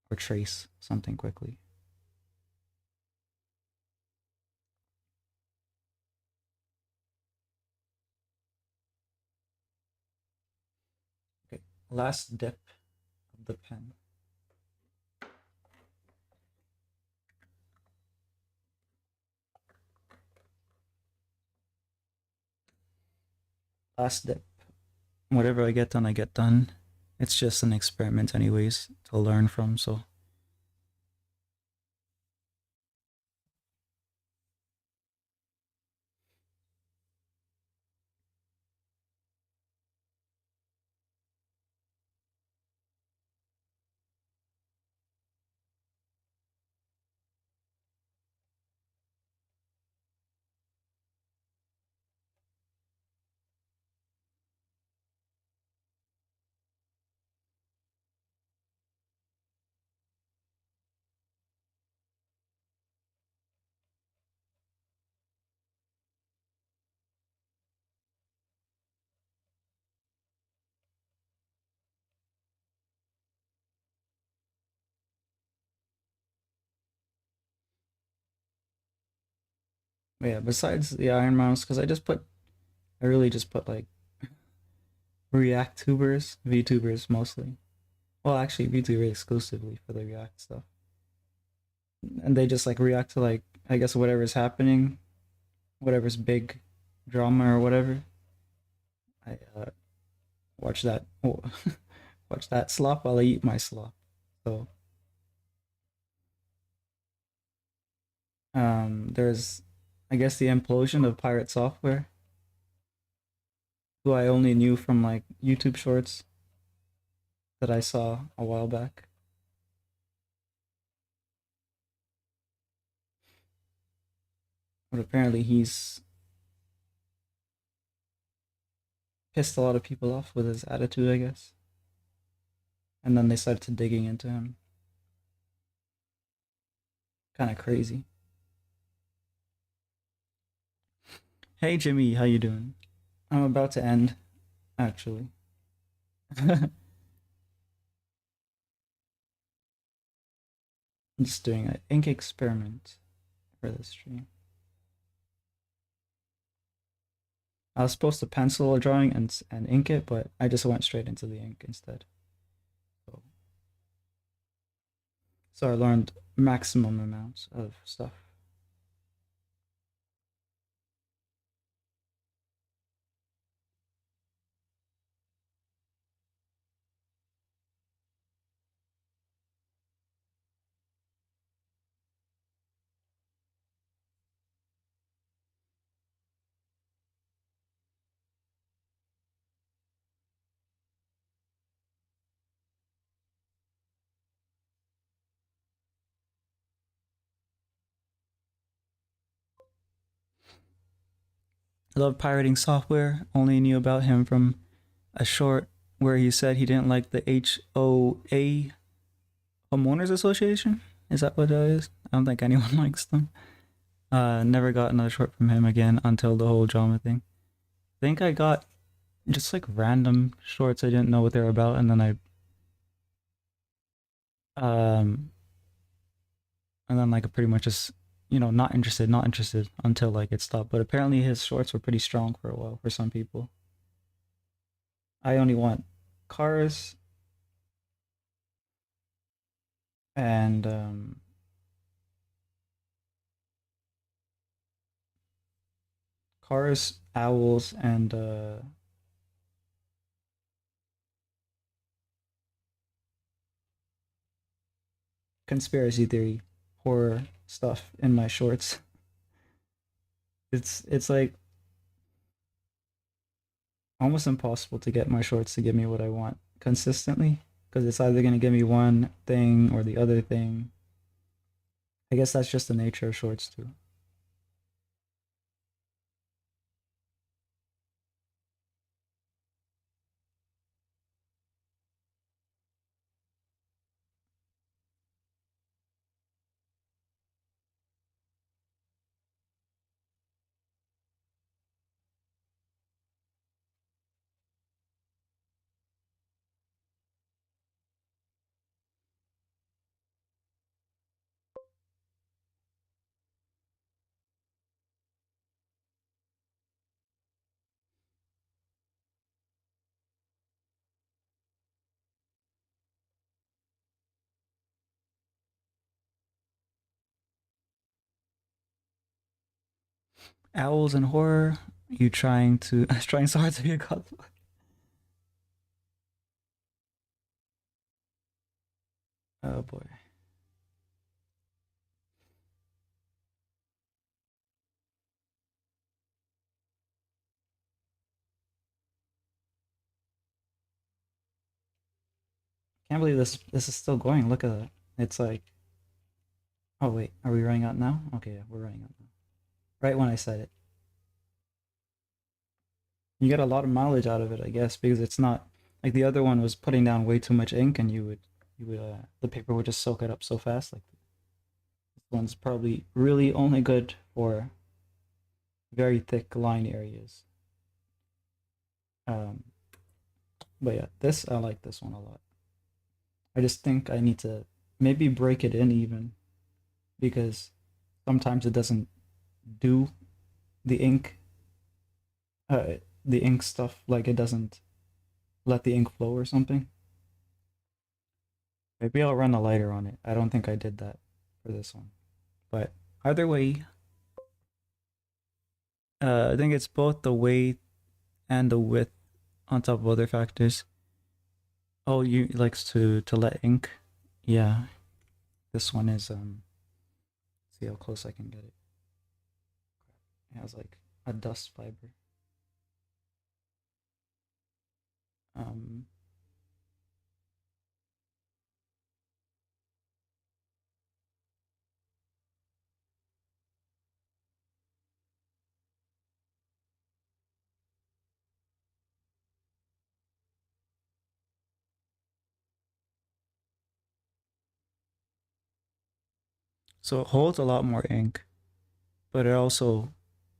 or trace something quickly. Okay, last dip of the pen. Last dip. Whatever I get done, I get done. It's just an experiment, anyways, to learn from. So yeah, besides the iron mouse, because I really just put like React tubers, VTubers mostly. Well, actually, VTuber exclusively for the React stuff, and they just like react to like I guess whatever's happening, whatever's big drama or whatever. I watch that watch that slop while I eat my slop. So there's I guess the implosion of pirate software, who I only knew from like YouTube shorts that I saw a while back. But apparently he's pissed a lot of people off with his attitude, I guess. And then they started digging into him. Kind of crazy. Hey Jimmy, how you doing? I'm about to end, actually. I'm just doing an ink experiment for this stream. I was supposed to pencil a drawing and ink it, but I just went straight into the ink instead. So, so I learned maximum amounts of stuff. I love pirating software. Only knew about him from a short where he said he didn't like the HOA Homeowners Association. Is that what that is? I don't think anyone likes them. Never got another short from him again until the whole drama thing. I think I got just like random shorts I didn't know what they were about, and then um I pretty much just not interested, not interested until like it stopped. But apparently his shorts were pretty strong for a while for some people. I only want cars and cars, owls, and conspiracy theory, horror stuff in my shorts. It's like almost impossible to get my shorts to give me what I want consistently because it's either gonna give me one thing or the other thing. I guess that's just the nature of shorts too. Owls and horror. You trying to trying so hard to be a god? Oh boy. Can't believe this is still going. Look at that. It's like, oh wait, are we running out now? Okay, yeah, we're running out now. Right when I said it. You get a lot of mileage out of it, I guess, because it's not like the other one was putting down way too much ink and you would the paper would just soak it up so fast. Like this one's probably really only good for very thick line areas. Um, but yeah, this I like this one a lot. I just think I need to maybe break it in even because sometimes it doesn't do the ink uh the ink stuff like it doesn't let the ink flow or something. Maybe I'll run a lighter on it. I don't think I did that for this one. But either way, I think it's both the weight and the width on top of other factors. Oh, you likes to let ink. Yeah, this one is see how close I can get it. It has like a dust fiber. Um so it holds a lot more ink, but it also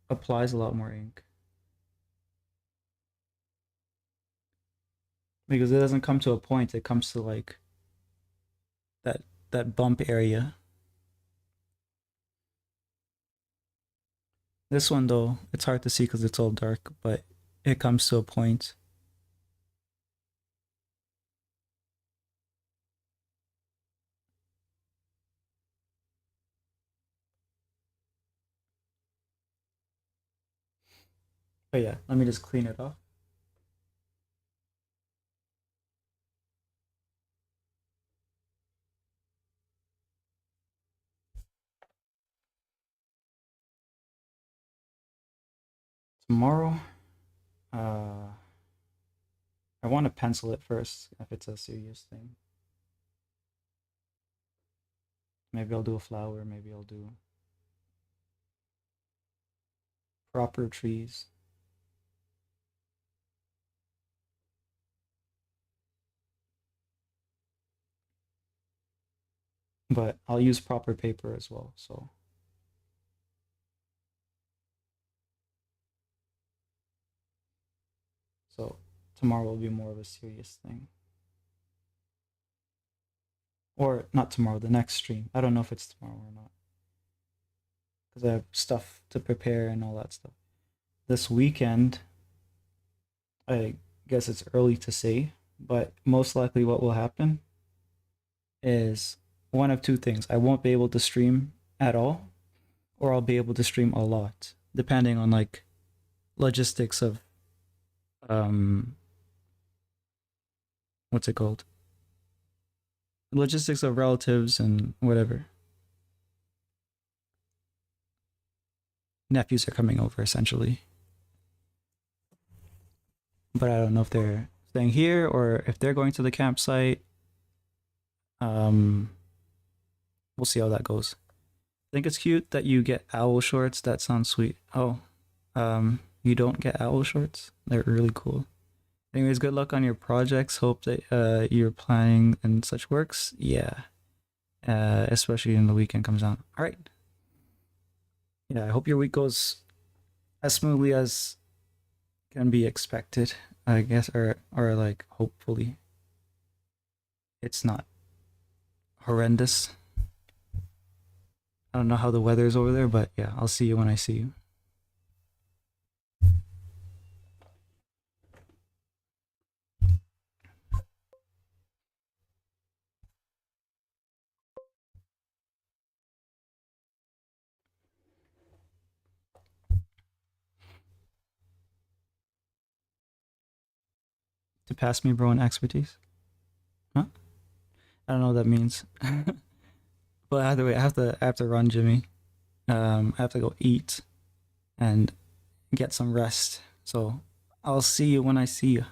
applies a lot more ink because it doesn't come to a point. It comes to like that that bump area. This one though, it's hard to see because it's all dark, but it comes to a point. But yeah, let me just clean it off. Tomorrow, uh, I want to pencil it first if it's a serious thing. Maybe I'll do a flower. Maybe I'll do proper trees. But I'll use proper paper as well. So tomorrow will be more of a serious thing. Or not tomorrow, the next stream. I don't know if it's tomorrow or not. Because I have stuff to prepare and all that stuff. This weekend, I guess it's early to say, but most likely what will happen is one of two things. I won't be able to stream at all, or I'll be able to stream a lot, depending on like logistics of um what's it called? Logistics of relatives and whatever. Nephews are coming over essentially. But I don't know if they're staying here or if they're going to the campsite. Um we'll see how that goes. I think it's cute that you get owl shorts. That sounds sweet. Oh, you don't get owl shorts? They're really cool. Anyways, good luck on your projects. Hope that your planning and such works. Yeah. Especially when the weekend comes on. All right. Yeah, I hope your week goes as smoothly as can be expected, I guess, or like hopefully it's not horrendous. I don't know how the weather is over there, but yeah, I'll see you when I see you. To pass me bro in expertise? Huh? I don't know what that means. But either way, I have to run, Jimmy. I have to go eat and get some rest. So I'll see you when I see you.